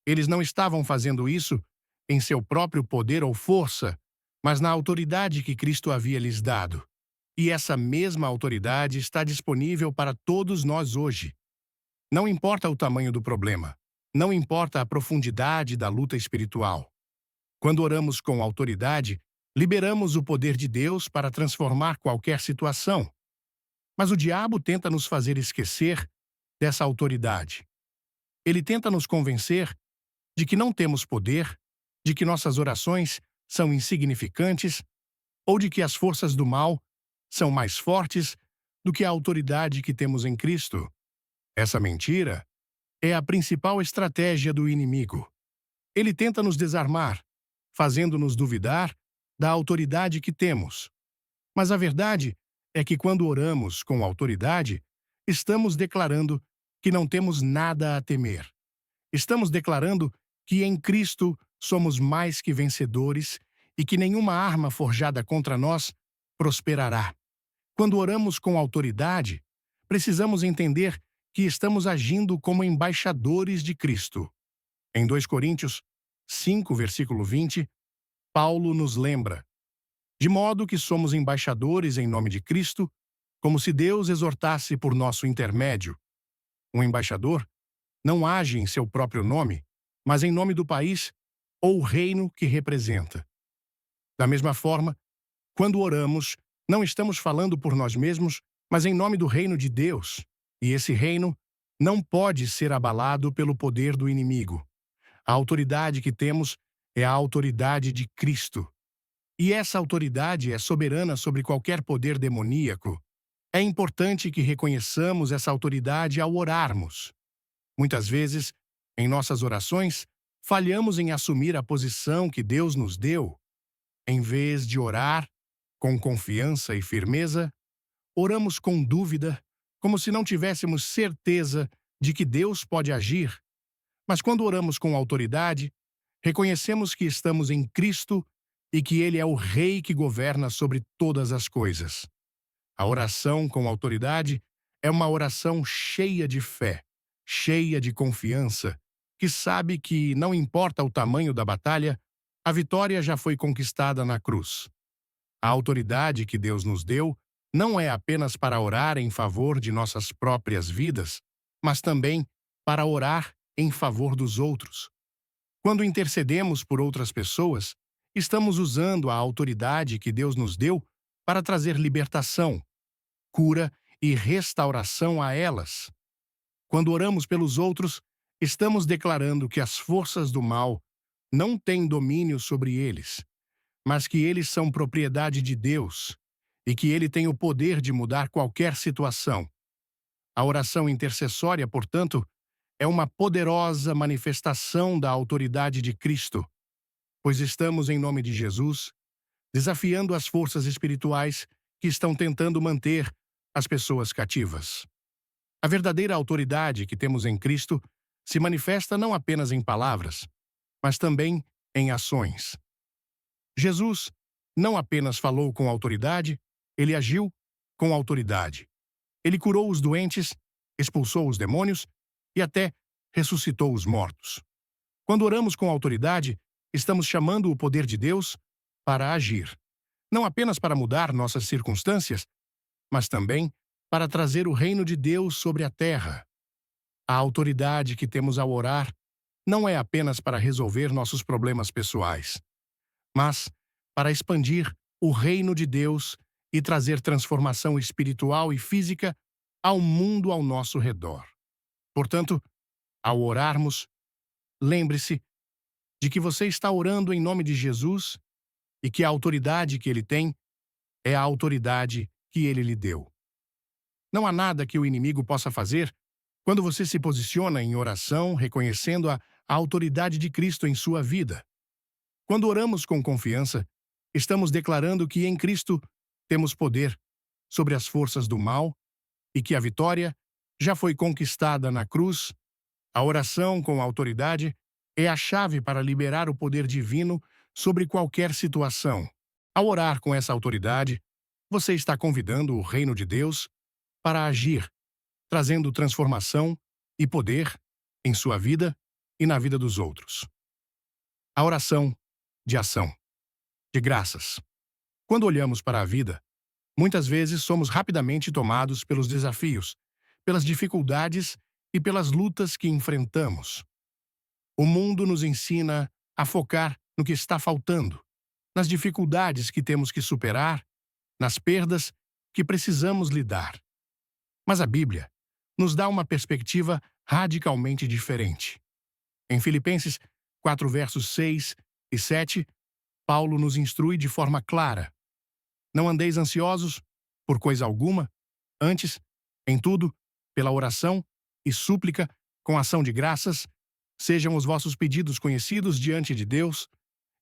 Eles não estavam fazendo isso em seu próprio poder ou força, mas na autoridade que Cristo havia lhes dado. E essa mesma autoridade está disponível para todos nós hoje. Não importa o tamanho do problema, não importa a profundidade da luta espiritual. Quando oramos com autoridade, liberamos o poder de Deus para transformar qualquer situação. Mas o diabo tenta nos fazer esquecer dessa autoridade. Ele tenta nos convencer de que não temos poder, de que nossas orações são insignificantes ou de que as forças do mal são mais fortes do que a autoridade que temos em Cristo. Essa mentira é a principal estratégia do inimigo. Ele tenta nos desarmar, fazendo-nos duvidar da autoridade que temos. Mas a verdade é que quando oramos com autoridade, estamos declarando que não temos nada a temer. Estamos declarando que em Cristo somos mais que vencedores e que nenhuma arma forjada contra nós prosperará. Quando oramos com autoridade, precisamos entender que estamos agindo como embaixadores de Cristo. Em 2 Coríntios 5, versículo 20, Paulo nos lembra: de modo que somos embaixadores em nome de Cristo, como se Deus exortasse por nosso intermédio. Um embaixador não age em seu próprio nome, mas em nome do país ou reino que representa. Da mesma forma, quando oramos, não estamos falando por nós mesmos, mas em nome do reino de Deus. E esse reino não pode ser abalado pelo poder do inimigo. A autoridade que temos é a autoridade de Cristo. E essa autoridade é soberana sobre qualquer poder demoníaco. É importante que reconheçamos essa autoridade ao orarmos. Muitas vezes, em nossas orações, falhamos em assumir a posição que Deus nos deu. Em vez de orar com confiança e firmeza, oramos com dúvida, como se não tivéssemos certeza de que Deus pode agir. Mas quando oramos com autoridade, reconhecemos que estamos em Cristo e que Ele é o Rei que governa sobre todas as coisas. A oração com autoridade é uma oração cheia de fé, cheia de confiança, que sabe que, não importa o tamanho da batalha, a vitória já foi conquistada na cruz. A autoridade que Deus nos deu não é apenas para orar em favor de nossas próprias vidas, mas também para orar em favor dos outros. Quando intercedemos por outras pessoas, estamos usando a autoridade que Deus nos deu para trazer libertação, cura e restauração a elas. Quando oramos pelos outros, estamos declarando que as forças do mal não têm domínio sobre eles, mas que eles são propriedade de Deus e que Ele tem o poder de mudar qualquer situação. A oração intercessória, portanto, é uma poderosa manifestação da autoridade de Cristo, pois estamos, em nome de Jesus, desafiando as forças espirituais que estão tentando manter as pessoas cativas. A verdadeira autoridade que temos em Cristo se manifesta não apenas em palavras, mas também em ações. Jesus não apenas falou com autoridade, ele agiu com autoridade. Ele curou os doentes, expulsou os demônios e até ressuscitou os mortos. Quando oramos com autoridade, estamos chamando o poder de Deus para agir, não apenas para mudar nossas circunstâncias, mas também para trazer o reino de Deus sobre a terra. A autoridade que temos ao orar não é apenas para resolver nossos problemas pessoais, mas para expandir o reino de Deus e trazer transformação espiritual e física ao mundo ao nosso redor. Portanto, ao orarmos, lembre-se de que você está orando em nome de Jesus e que a autoridade que ele tem é a autoridade que ele lhe deu. Não há nada que o inimigo possa fazer quando você se posiciona em oração, reconhecendo a autoridade de Cristo em sua vida. Quando oramos com confiança, estamos declarando que em Cristo temos poder sobre as forças do mal e que a vitória já foi conquistada na cruz. A oração com autoridade é a chave para liberar o poder divino sobre qualquer situação. Ao orar com essa autoridade, você está convidando o reino de Deus para agir, trazendo transformação e poder em sua vida e na vida dos outros. A oração de ação, de graças. Quando olhamos para a vida, muitas vezes somos rapidamente tomados pelos desafios, pelas dificuldades e pelas lutas que enfrentamos. O mundo nos ensina a focar no que está faltando, nas dificuldades que temos que superar, nas perdas que precisamos lidar. Mas a Bíblia nos dá uma perspectiva radicalmente diferente. Em Filipenses 4, versos 6 e 7, Paulo nos instrui de forma clara: não andeis ansiosos por coisa alguma, antes, em tudo, pela oração e súplica, com ação de graças, sejam os vossos pedidos conhecidos diante de Deus,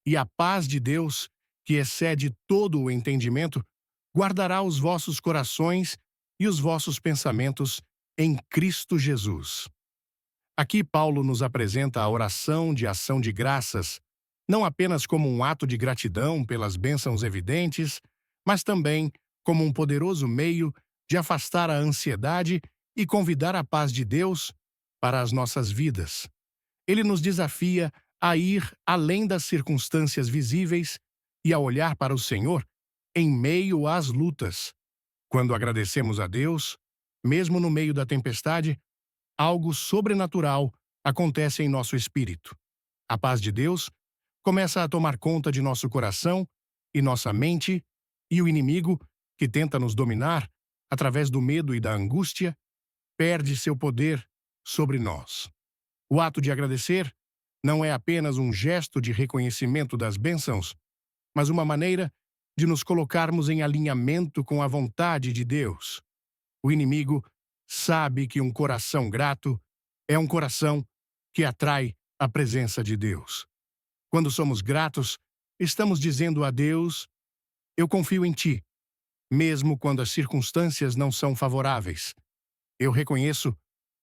e a paz de Deus, que excede todo o entendimento, guardará os vossos corações e os vossos pensamentos em Cristo Jesus. Aqui Paulo nos apresenta a oração de ação de graças, não apenas como um ato de gratidão pelas bênçãos evidentes, mas também como um poderoso meio de afastar a ansiedade e convidar a paz de Deus para as nossas vidas. Ele nos desafia a ir além das circunstâncias visíveis e a olhar para o Senhor em meio às lutas. Quando agradecemos a Deus, mesmo no meio da tempestade, algo sobrenatural acontece em nosso espírito. A paz de Deus começa a tomar conta de nosso coração e nossa mente, e o inimigo, que tenta nos dominar através do medo e da angústia, perde seu poder sobre nós. O ato de agradecer não é apenas um gesto de reconhecimento das bênçãos, mas uma maneira de nos colocarmos em alinhamento com a vontade de Deus. O inimigo sabe que um coração grato é um coração que atrai a presença de Deus. Quando somos gratos, estamos dizendo a Deus: eu confio em Ti, mesmo quando as circunstâncias não são favoráveis. Eu reconheço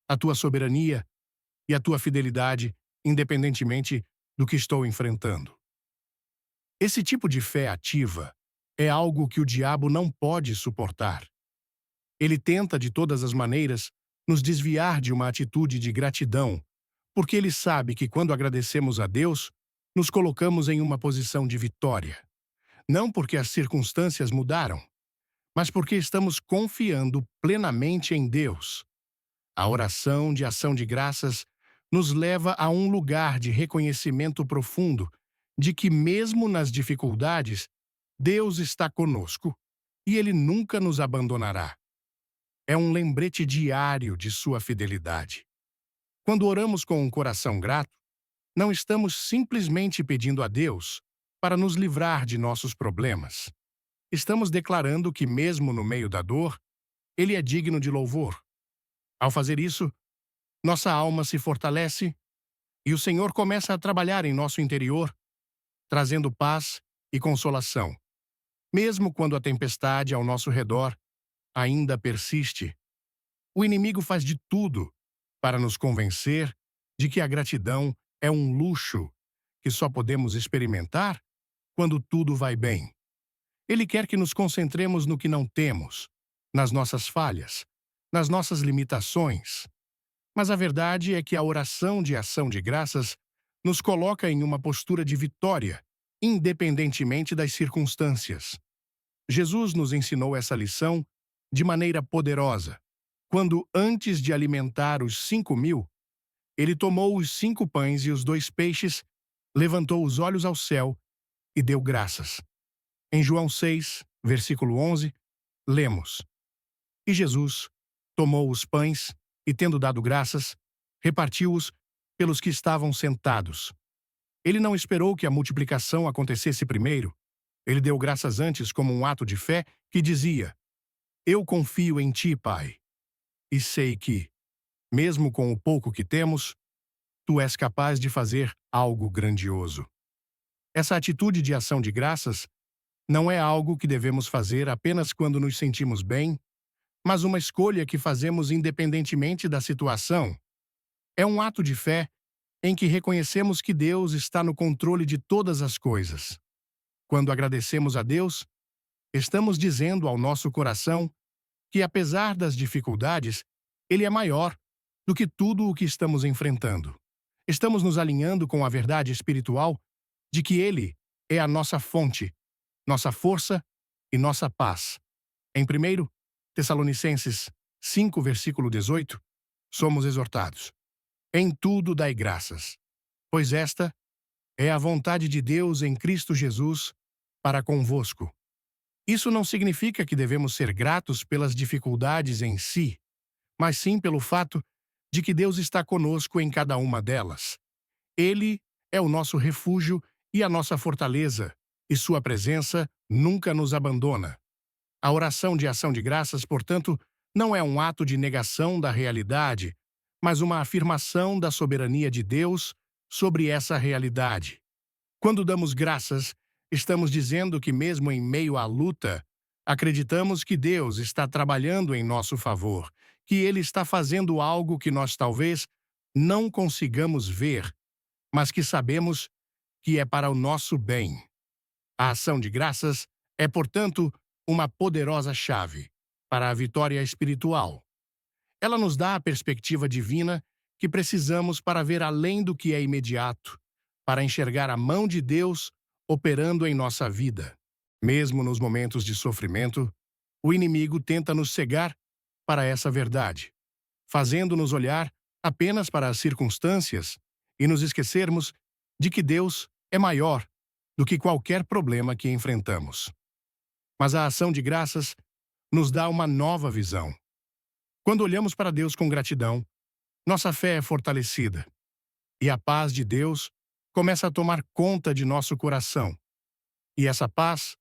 a Tua soberania e a Tua fidelidade, independentemente do que estou enfrentando. Esse tipo de fé ativa é algo que o diabo não pode suportar. Ele tenta, de todas as maneiras, nos desviar de uma atitude de gratidão, porque ele sabe que quando agradecemos a Deus, nos colocamos em uma posição de vitória. Não porque as circunstâncias mudaram, mas porque estamos confiando plenamente em Deus. A oração de ação de graças nos leva a um lugar de reconhecimento profundo de que, mesmo nas dificuldades, Deus está conosco e Ele nunca nos abandonará. É um lembrete diário de sua fidelidade. Quando oramos com um coração grato, não estamos simplesmente pedindo a Deus para nos livrar de nossos problemas. Estamos declarando que, mesmo no meio da dor, Ele é digno de louvor. Ao fazer isso, nossa alma se fortalece e o Senhor começa a trabalhar em nosso interior, trazendo paz e consolação. Mesmo quando a tempestade ao nosso redor ainda persiste, o inimigo faz de tudo para nos convencer de que a gratidão é um luxo que só podemos experimentar quando tudo vai bem. Ele quer que nos concentremos no que não temos, nas nossas falhas, nas nossas limitações. Mas a verdade é que a oração de ação de graças nos coloca em uma postura de vitória, independentemente das circunstâncias. Jesus nos ensinou essa lição de maneira poderosa, quando, antes de alimentar os 5.000, ele tomou os 5 pães e os 2 peixes, levantou os olhos ao céu e deu graças. Em João 6, versículo 11, lemos: E Jesus tomou os pães e, tendo dado graças, repartiu-os pelos que estavam sentados. Ele não esperou que a multiplicação acontecesse primeiro. Ele deu graças antes como um ato de fé que dizia: Eu confio em ti, Pai, e sei que, mesmo com o pouco que temos, tu és capaz de fazer algo grandioso. Essa atitude de ação de graças não é algo que devemos fazer apenas quando nos sentimos bem, mas uma escolha que fazemos independentemente da situação. É um ato de fé em que reconhecemos que Deus está no controle de todas as coisas. Quando agradecemos a Deus, estamos dizendo ao nosso coração que, apesar das dificuldades, Ele é maior do que tudo o que estamos enfrentando. Estamos nos alinhando com a verdade espiritual de que Ele é a nossa fonte, nossa força e nossa paz. Em 1 Tessalonicenses 5, versículo 18, somos exortados: Em tudo dai graças, pois esta é a vontade de Deus em Cristo Jesus para convosco. Isso não significa que devemos ser gratos pelas dificuldades em si, mas sim pelo fato de que Deus está conosco em cada uma delas. Ele é o nosso refúgio e a nossa fortaleza, e sua presença nunca nos abandona. A oração de ação de graças, portanto, não é um ato de negação da realidade, mas uma afirmação da soberania de Deus sobre essa realidade. Quando damos graças, estamos dizendo que, mesmo em meio à luta, acreditamos que Deus está trabalhando em nosso favor, que Ele está fazendo algo que nós talvez não consigamos ver, mas que sabemos que é para o nosso bem. A ação de graças é, portanto, uma poderosa chave para a vitória espiritual. Ela nos dá a perspectiva divina que precisamos para ver além do que é imediato, para enxergar a mão de Deus operando em nossa vida. Mesmo nos momentos de sofrimento, o inimigo tenta nos cegar para essa verdade, fazendo-nos olhar apenas para as circunstâncias e nos esquecermos de que Deus é maior do que qualquer problema que enfrentamos. Mas a ação de graças nos dá uma nova visão. Quando olhamos para Deus com gratidão, nossa fé é fortalecida e a paz de Deus começa a tomar conta de nosso coração. E essa paz,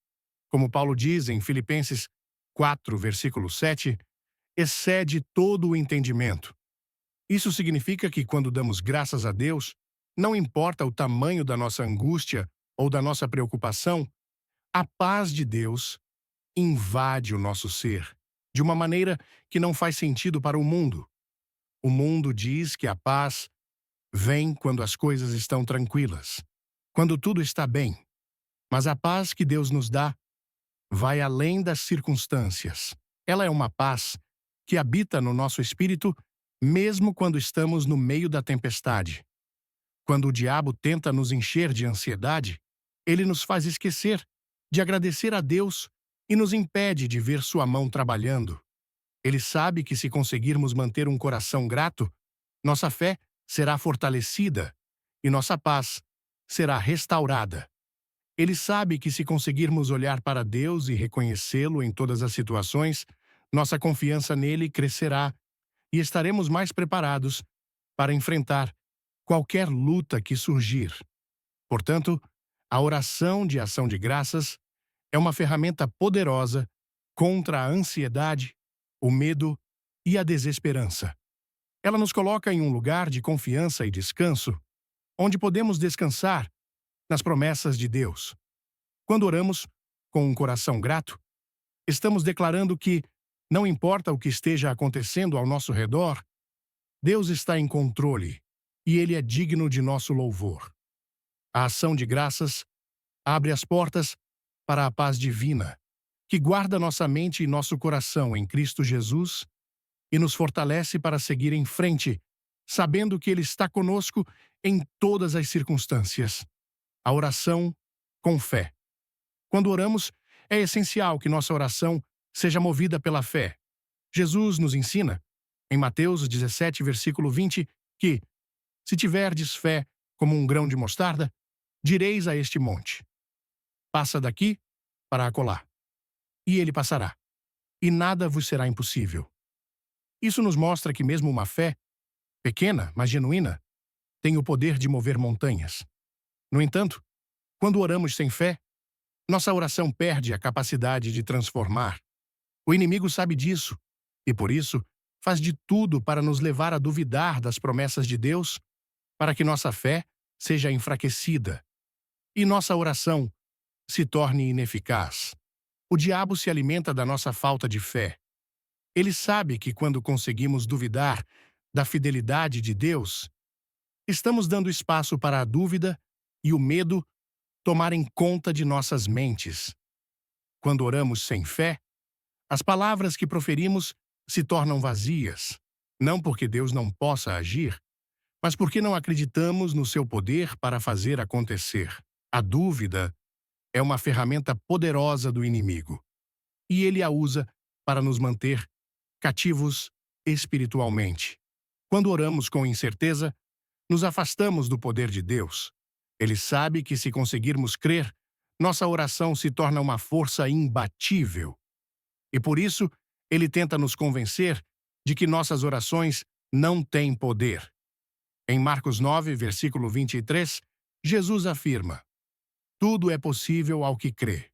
como Paulo diz em Filipenses 4, versículo 7, excede todo o entendimento. Isso significa que, quando damos graças a Deus, não importa o tamanho da nossa angústia ou da nossa preocupação, a paz de Deus invade o nosso ser, de uma maneira que não faz sentido para o mundo. O mundo diz que a paz vem quando as coisas estão tranquilas, quando tudo está bem. Mas a paz que Deus nos dá vai além das circunstâncias. Ela é uma paz que habita no nosso espírito, mesmo quando estamos no meio da tempestade. Quando o diabo tenta nos encher de ansiedade, ele nos faz esquecer de agradecer a Deus e nos impede de ver sua mão trabalhando. Ele sabe que, se conseguirmos manter um coração grato, nossa fé será fortalecida e nossa paz será restaurada. Ele sabe que, se conseguirmos olhar para Deus e reconhecê-lo em todas as situações, nossa confiança nele crescerá e estaremos mais preparados para enfrentar qualquer luta que surgir. Portanto, a oração de ação de graças é uma ferramenta poderosa contra a ansiedade, o medo e a desesperança. Ela nos coloca em um lugar de confiança e descanso, onde podemos descansar nas promessas de Deus. Quando oramos com um coração grato, estamos declarando que, não importa o que esteja acontecendo ao nosso redor, Deus está em controle e Ele é digno de nosso louvor. A ação de graças abre as portas para a paz divina, que guarda nossa mente e nosso coração em Cristo Jesus e nos fortalece para seguir em frente, sabendo que Ele está conosco em todas as circunstâncias. A oração com fé. Quando oramos, é essencial que nossa oração seja movida pela fé. Jesus nos ensina, em Mateus 17, versículo 20, que, se tiverdes fé como um grão de mostarda, direis a este monte: passa daqui para acolá, e ele passará, e nada vos será impossível. Isso nos mostra que mesmo uma fé, pequena, mas genuína, tem o poder de mover montanhas. No entanto, quando oramos sem fé, nossa oração perde a capacidade de transformar. O inimigo sabe disso, e por isso faz de tudo para nos levar a duvidar das promessas de Deus, para que nossa fé seja enfraquecida e nossa oração se torne ineficaz. O diabo se alimenta da nossa falta de fé. Ele sabe que quando conseguimos duvidar da fidelidade de Deus, estamos dando espaço para a dúvida e o medo tomarem conta de nossas mentes. Quando oramos sem fé, as palavras que proferimos se tornam vazias, não porque Deus não possa agir, mas porque não acreditamos no seu poder para fazer acontecer. A dúvida é uma ferramenta poderosa do inimigo, e ele a usa para nos manter cativos espiritualmente. Quando oramos com incerteza, nos afastamos do poder de Deus. Ele sabe que se conseguirmos crer, nossa oração se torna uma força imbatível. E por isso, ele tenta nos convencer de que nossas orações não têm poder. Em Marcos 9, versículo 23, Jesus afirma: tudo é possível ao que crê.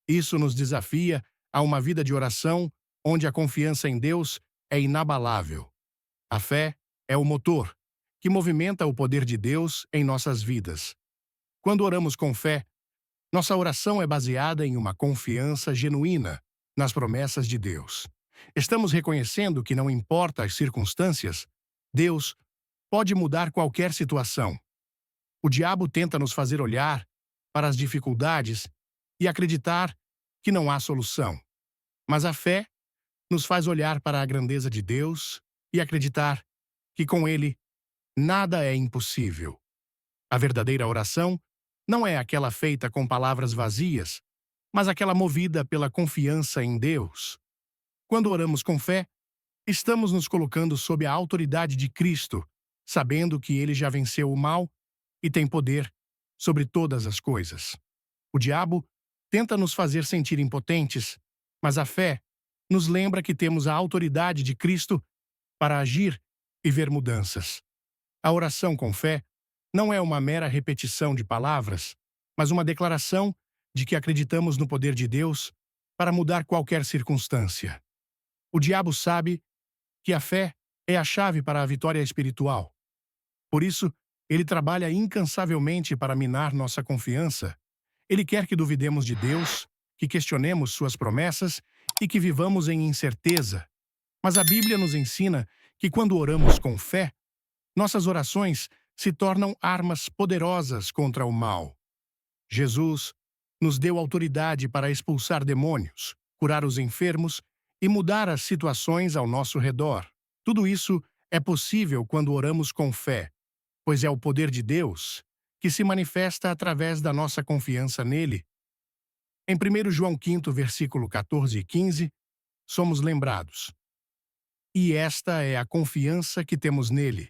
Isso nos desafia a uma vida de oração onde a confiança em Deus é inabalável. A fé é o motor que movimenta o poder de Deus em nossas vidas. Quando oramos com fé, nossa oração é baseada em uma confiança genuína nas promessas de Deus. Estamos reconhecendo que não importa as circunstâncias, Deus pode mudar qualquer situação. O diabo tenta nos fazer olhar para as dificuldades e acreditar que não há solução. Mas a fé nos faz olhar para a grandeza de Deus e acreditar que com Ele nada é impossível. A verdadeira oração não é aquela feita com palavras vazias, mas aquela movida pela confiança em Deus. Quando oramos com fé, estamos nos colocando sob a autoridade de Cristo, sabendo que Ele já venceu o mal e tem poder sobre todas as coisas. O diabo tenta nos fazer sentir impotentes, mas a fé nos lembra que temos a autoridade de Cristo para agir e ver mudanças. A oração com fé não é uma mera repetição de palavras, mas uma declaração de que acreditamos no poder de Deus para mudar qualquer circunstância. O diabo sabe que a fé é a chave para a vitória espiritual. Por isso, ele trabalha incansavelmente para minar nossa confiança. Ele quer que duvidemos de Deus, que questionemos suas promessas e que vivamos em incerteza. Mas a Bíblia nos ensina que quando oramos com fé, nossas orações se tornam armas poderosas contra o mal. Jesus nos deu autoridade para expulsar demônios, curar os enfermos e mudar as situações ao nosso redor. Tudo isso é possível quando oramos com fé, pois é o poder de Deus que se manifesta através da nossa confiança nele. Em 1 João 5, versículo 14 e 15, somos lembrados: e esta é a confiança que temos nele,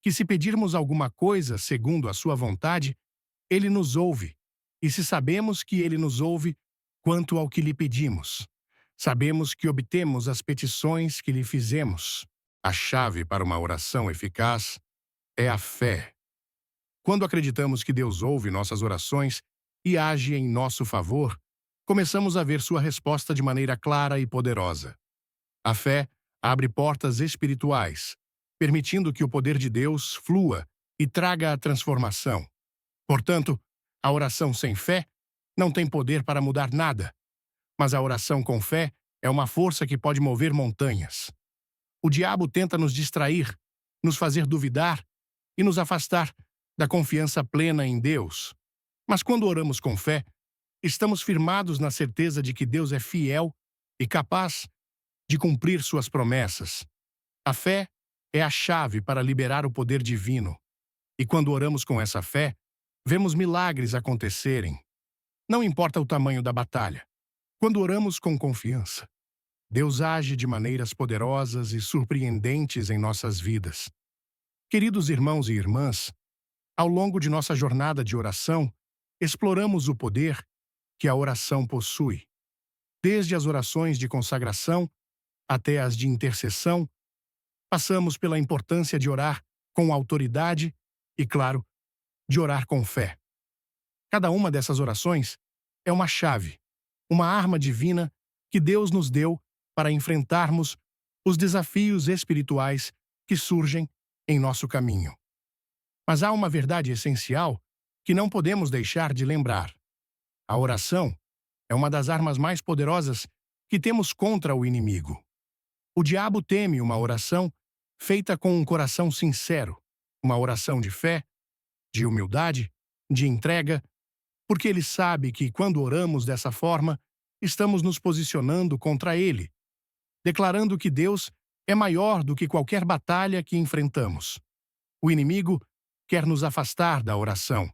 que se pedirmos alguma coisa segundo a sua vontade, ele nos ouve, e se sabemos que ele nos ouve quanto ao que lhe pedimos, sabemos que obtemos as petições que lhe fizemos. A chave para uma oração eficaz é a fé. Quando acreditamos que Deus ouve nossas orações e age em nosso favor, começamos a ver sua resposta de maneira clara e poderosa. A fé abre portas espirituais, permitindo que o poder de Deus flua e traga a transformação. Portanto, a oração sem fé não tem poder para mudar nada, mas a oração com fé é uma força que pode mover montanhas. O diabo tenta nos distrair, nos fazer duvidar e nos afastar da confiança plena em Deus. Mas quando oramos com fé, estamos firmados na certeza de que Deus é fiel e capaz de cumprir suas promessas. A fé é a chave para liberar o poder divino. E quando oramos com essa fé, vemos milagres acontecerem. Não importa o tamanho da batalha. Quando oramos com confiança, Deus age de maneiras poderosas e surpreendentes em nossas vidas. Queridos irmãos e irmãs, ao longo de nossa jornada de oração, exploramos o poder que a oração possui. Desde as orações de consagração até as de intercessão, passamos pela importância de orar com autoridade e, claro, de orar com fé. Cada uma dessas orações é uma chave, uma arma divina que Deus nos deu para enfrentarmos os desafios espirituais que surgem em nosso caminho. Mas há uma verdade essencial que não podemos deixar de lembrar. A oração é uma das armas mais poderosas que temos contra o inimigo. O diabo teme uma oração feita com um coração sincero, uma oração de fé, de humildade, de entrega, porque ele sabe que quando oramos dessa forma, estamos nos posicionando contra ele, declarando que Deus é maior do que qualquer batalha que enfrentamos. O inimigo quer nos afastar da oração,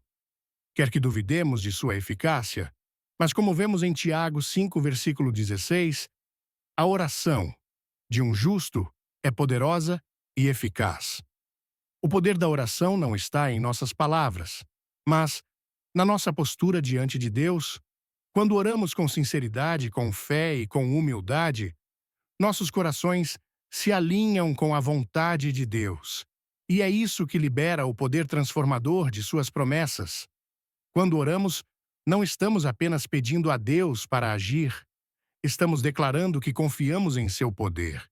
quer que duvidemos de sua eficácia, mas como vemos em Tiago 5, versículo 16, a oração de um justo é poderosa e eficaz. O poder da oração não está em nossas palavras, mas na nossa postura diante de Deus. Quando oramos com sinceridade, com fé e com humildade, nossos corações se alinham com a vontade de Deus. E é isso que libera o poder transformador de suas promessas. Quando oramos, não estamos apenas pedindo a Deus para agir, estamos declarando que confiamos em seu poder,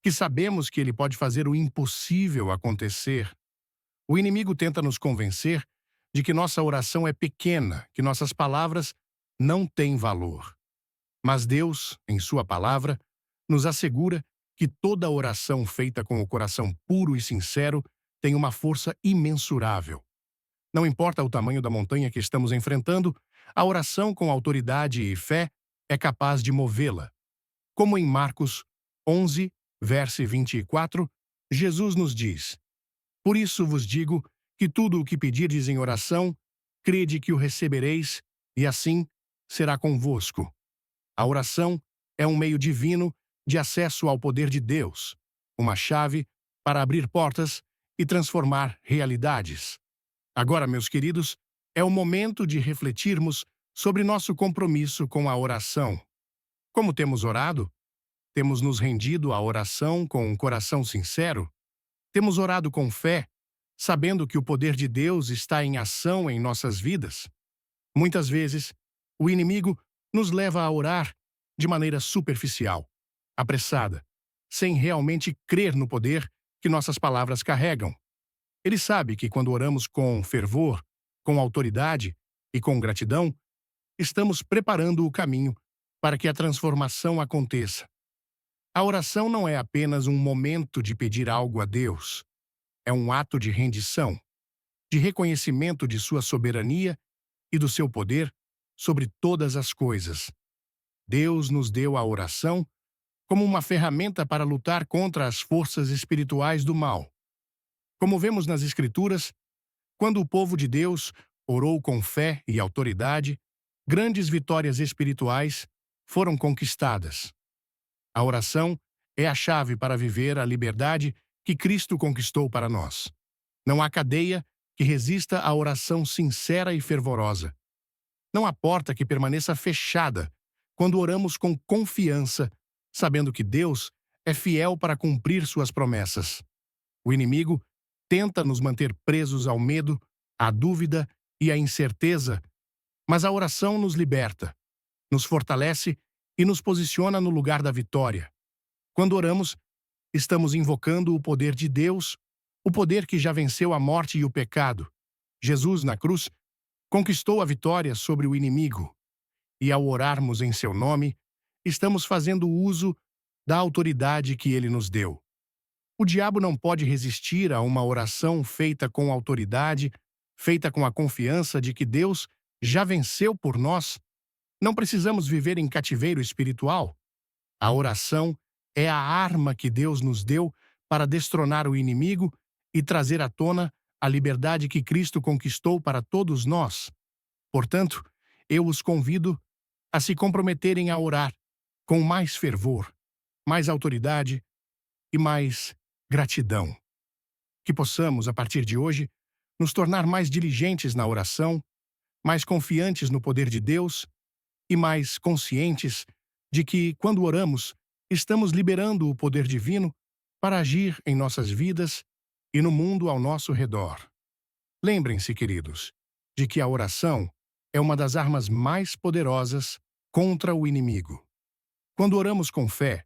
que sabemos que ele pode fazer o impossível acontecer. O inimigo tenta nos convencer de que nossa oração é pequena, que nossas palavras não têm valor. Mas Deus, em sua palavra, nos assegura que toda oração feita com o coração puro e sincero tem uma força imensurável. Não importa o tamanho da montanha que estamos enfrentando, a oração com autoridade e fé é capaz de movê-la. Como em Marcos 11, verso 24, Jesus nos diz: Por isso vos digo que tudo o que pedirdes em oração, crede que o recebereis, e assim será convosco. A oração é um meio divino de acesso ao poder de Deus, uma chave para abrir portas e transformar realidades. Agora, meus queridos, é o momento de refletirmos sobre nosso compromisso com a oração. Como temos orado? Temos nos rendido à oração com um coração sincero? Temos orado com fé, sabendo que o poder de Deus está em ação em nossas vidas? Muitas vezes, o inimigo nos leva a orar de maneira superficial, apressada, sem realmente crer no poder que nossas palavras carregam. Ele sabe que quando oramos com fervor, com autoridade e com gratidão, estamos preparando o caminho para que a transformação aconteça. A oração não é apenas um momento de pedir algo a Deus. É um ato de rendição, de reconhecimento de sua soberania e do seu poder sobre todas as coisas. Deus nos deu a oração como uma ferramenta para lutar contra as forças espirituais do mal. Como vemos nas Escrituras, quando o povo de Deus orou com fé e autoridade, grandes vitórias espirituais foram conquistadas. A oração é a chave para viver a liberdade que Cristo conquistou para nós. Não há cadeia que resista à oração sincera e fervorosa. Não há porta que permaneça fechada quando oramos com confiança, sabendo que Deus é fiel para cumprir suas promessas. O inimigo tenta nos manter presos ao medo, à dúvida e à incerteza, mas a oração nos liberta, nos fortalece e nos posiciona no lugar da vitória. Quando oramos, estamos invocando o poder de Deus, o poder que já venceu a morte e o pecado. Jesus, na cruz, conquistou a vitória sobre o inimigo. E ao orarmos em seu nome, estamos fazendo uso da autoridade que ele nos deu. O diabo não pode resistir a uma oração feita com autoridade, feita com a confiança de que Deus já venceu por nós. Não precisamos viver em cativeiro espiritual. A oração é a arma que Deus nos deu para destronar o inimigo e trazer à tona a liberdade que Cristo conquistou para todos nós. Portanto, eu os convido a se comprometerem a orar com mais fervor, mais autoridade e mais gratidão. Que possamos, a partir de hoje, nos tornar mais diligentes na oração, mais confiantes no poder de Deus e mais conscientes de que, quando oramos, estamos liberando o poder divino para agir em nossas vidas e no mundo ao nosso redor. Lembrem-se, queridos, de que a oração é uma das armas mais poderosas contra o inimigo. Quando oramos com fé,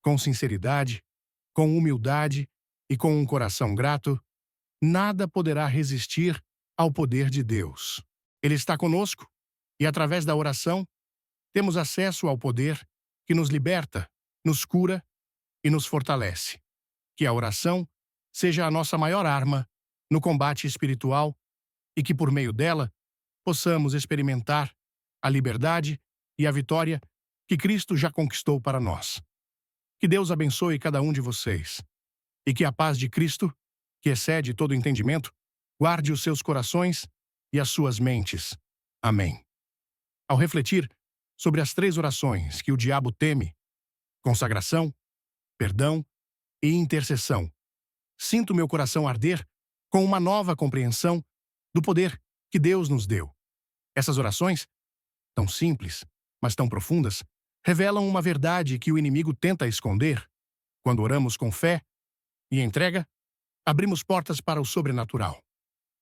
com sinceridade, com humildade e com um coração grato, nada poderá resistir ao poder de Deus. Ele está conosco e, através da oração, temos acesso ao poder que nos liberta, nos cura e nos fortalece. Que a oração seja a nossa maior arma no combate espiritual e que, por meio dela, possamos experimentar a liberdade e a vitória que Cristo já conquistou para nós. Que Deus abençoe cada um de vocês e que a paz de Cristo, que excede todo entendimento, guarde os seus corações e as suas mentes. Amém. Ao refletir sobre as 3 orações que o diabo teme, consagração, perdão e intercessão, sinto meu coração arder com uma nova compreensão do poder que Deus nos deu. Essas orações, tão simples, mas tão profundas, revelam uma verdade que o inimigo tenta esconder. Quando oramos com fé e entrega, abrimos portas para o sobrenatural.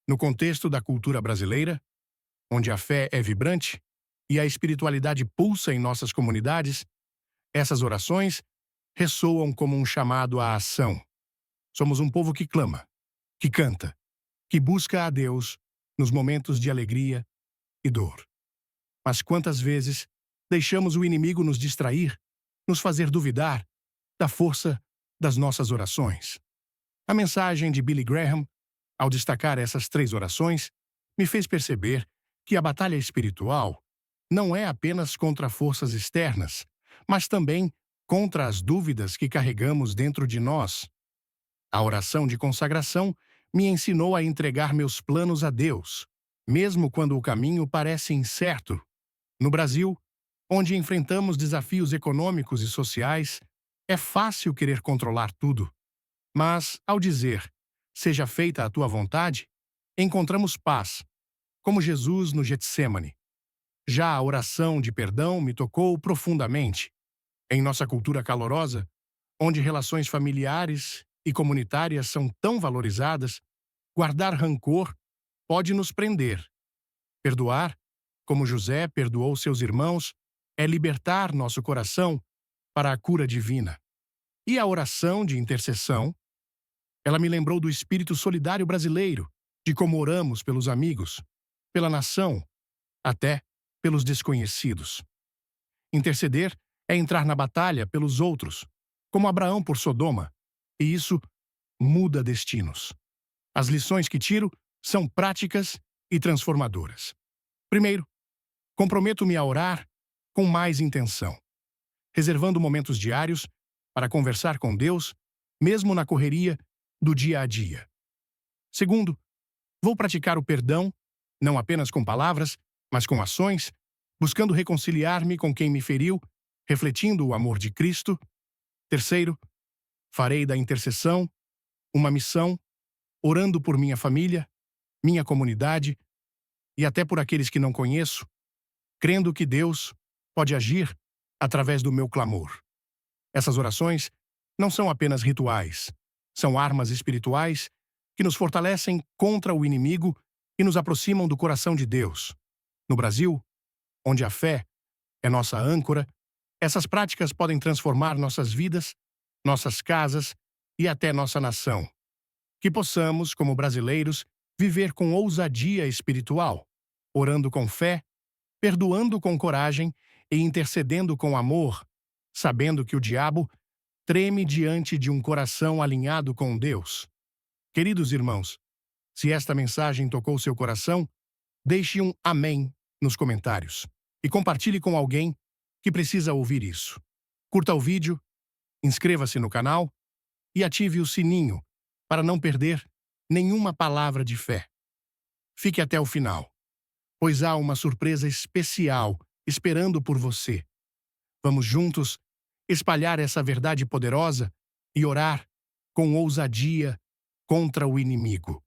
No contexto da cultura brasileira, onde a fé é vibrante e a espiritualidade pulsa em nossas comunidades, essas orações ressoam como um chamado à ação. Somos um povo que clama, que canta, que busca a Deus nos momentos de alegria e dor. Mas quantas vezes deixamos o inimigo nos distrair, nos fazer duvidar da força das nossas orações? A mensagem de Billy Graham, ao destacar essas 3 orações, me fez perceber que a batalha espiritual não é apenas contra forças externas, mas também contra as dúvidas que carregamos dentro de nós. A oração de consagração me ensinou a entregar meus planos a Deus, mesmo quando o caminho parece incerto. No Brasil, onde enfrentamos desafios econômicos e sociais, é fácil querer controlar tudo. Mas, ao dizer, seja feita a tua vontade, encontramos paz, como Jesus no Getsêmani. Já a oração de perdão me tocou profundamente. Em nossa cultura calorosa, onde relações familiares e comunitárias são tão valorizadas, guardar rancor pode nos prender. Perdoar, como José perdoou seus irmãos, é libertar nosso coração para a cura divina. E a oração de intercessão, ela me lembrou do espírito solidário brasileiro, de como oramos pelos amigos, pela nação, até pelos desconhecidos. Interceder é entrar na batalha pelos outros, como Abraão por Sodoma, e isso muda destinos. As lições que tiro são práticas e transformadoras. Primeiro, comprometo-me a orar com mais intenção, reservando momentos diários para conversar com Deus, mesmo na correria do dia a dia. Segundo, vou praticar o perdão, não apenas com palavras, mas com ações, buscando reconciliar-me com quem me feriu, refletindo o amor de Cristo. Terceiro, farei da intercessão uma missão, orando por minha família, minha comunidade e até por aqueles que não conheço, crendo que Deus pode agir através do meu clamor. Essas orações não são apenas rituais, são armas espirituais que nos fortalecem contra o inimigo e nos aproximam do coração de Deus. No Brasil, onde a fé é nossa âncora, essas práticas podem transformar nossas vidas, nossas casas e até nossa nação. Que possamos, como brasileiros, viver com ousadia espiritual, orando com fé, perdoando com coragem e intercedendo com amor, sabendo que o diabo treme diante de um coração alinhado com Deus. Queridos irmãos, se esta mensagem tocou seu coração, deixe um amém nos comentários e compartilhe com alguém que precisa ouvir isso. Curta o vídeo, inscreva-se no canal e ative o sininho para não perder nenhuma palavra de fé. Fique até o final, pois há uma surpresa especial esperando por você. Vamos juntos espalhar essa verdade poderosa e orar com ousadia contra o inimigo.